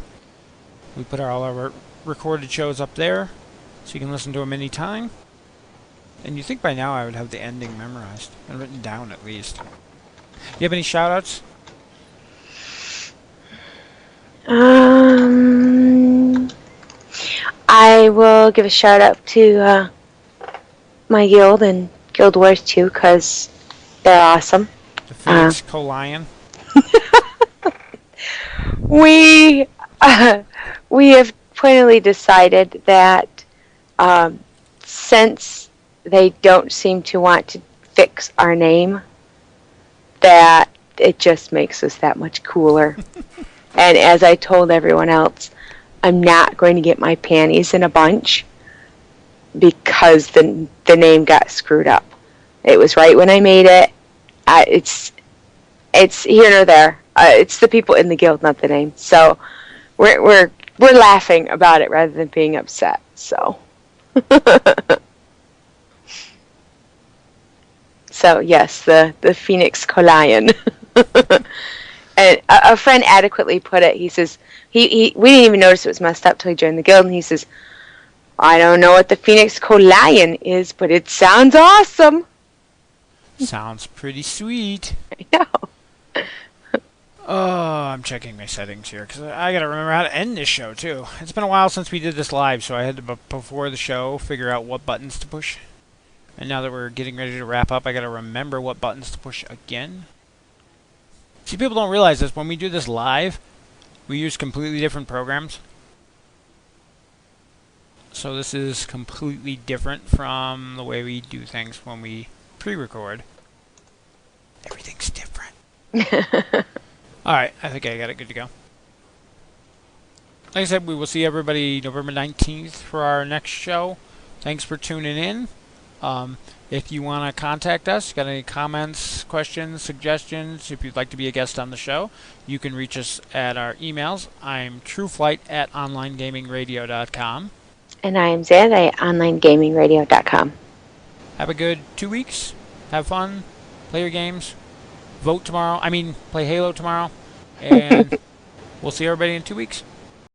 We put all our recorded shows up there, so you can listen to them anytime. And you think by now I would have the ending memorized and written down at least. You have any shout-outs? I will give a shout out to my guild and Guild Wars 2 because they're awesome. The Phoenix Co-Lion? We have pointedly decided that since they don't seem to want to fix our name, that it just makes us that much cooler. And as I told everyone else, I'm not going to get my panties in a bunch because the name got screwed up. It was right when I made it. It's here nor there. It's the people in the guild, not the name. So we're laughing about it rather than being upset. So so yes, the Phoenix Co-Lion. And a friend adequately put it. He says we didn't even notice it was messed up till he joined the guild, and he says, I don't know what the Phoenix Co-Lion is, but it sounds awesome. Sounds pretty sweet. I know. Oh, I'm checking my settings here, because I gotta remember how to end this show, too. It's been a while since we did this live, so I had to, before the show, figure out what buttons to push. And now that we're getting ready to wrap up, I gotta remember what buttons to push again. See, people don't realize this. When we do this live, we use completely different programs. So this is completely different from the way we do things when we pre-record. Everything's different. Alright, I think I got it good to go. Like I said, we will see everybody November 19th for our next show. Thanks for tuning in. If you want to contact us, got any comments, questions, suggestions, if you'd like to be a guest on the show, you can reach us at our emails. I'm Trueflight@onlinegamingradio.com. And I am Zanadi at onlinegamingradio.com. Have a good 2 weeks. Have fun. Play your games. Vote tomorrow. Play Halo tomorrow. And we'll see everybody in 2 weeks.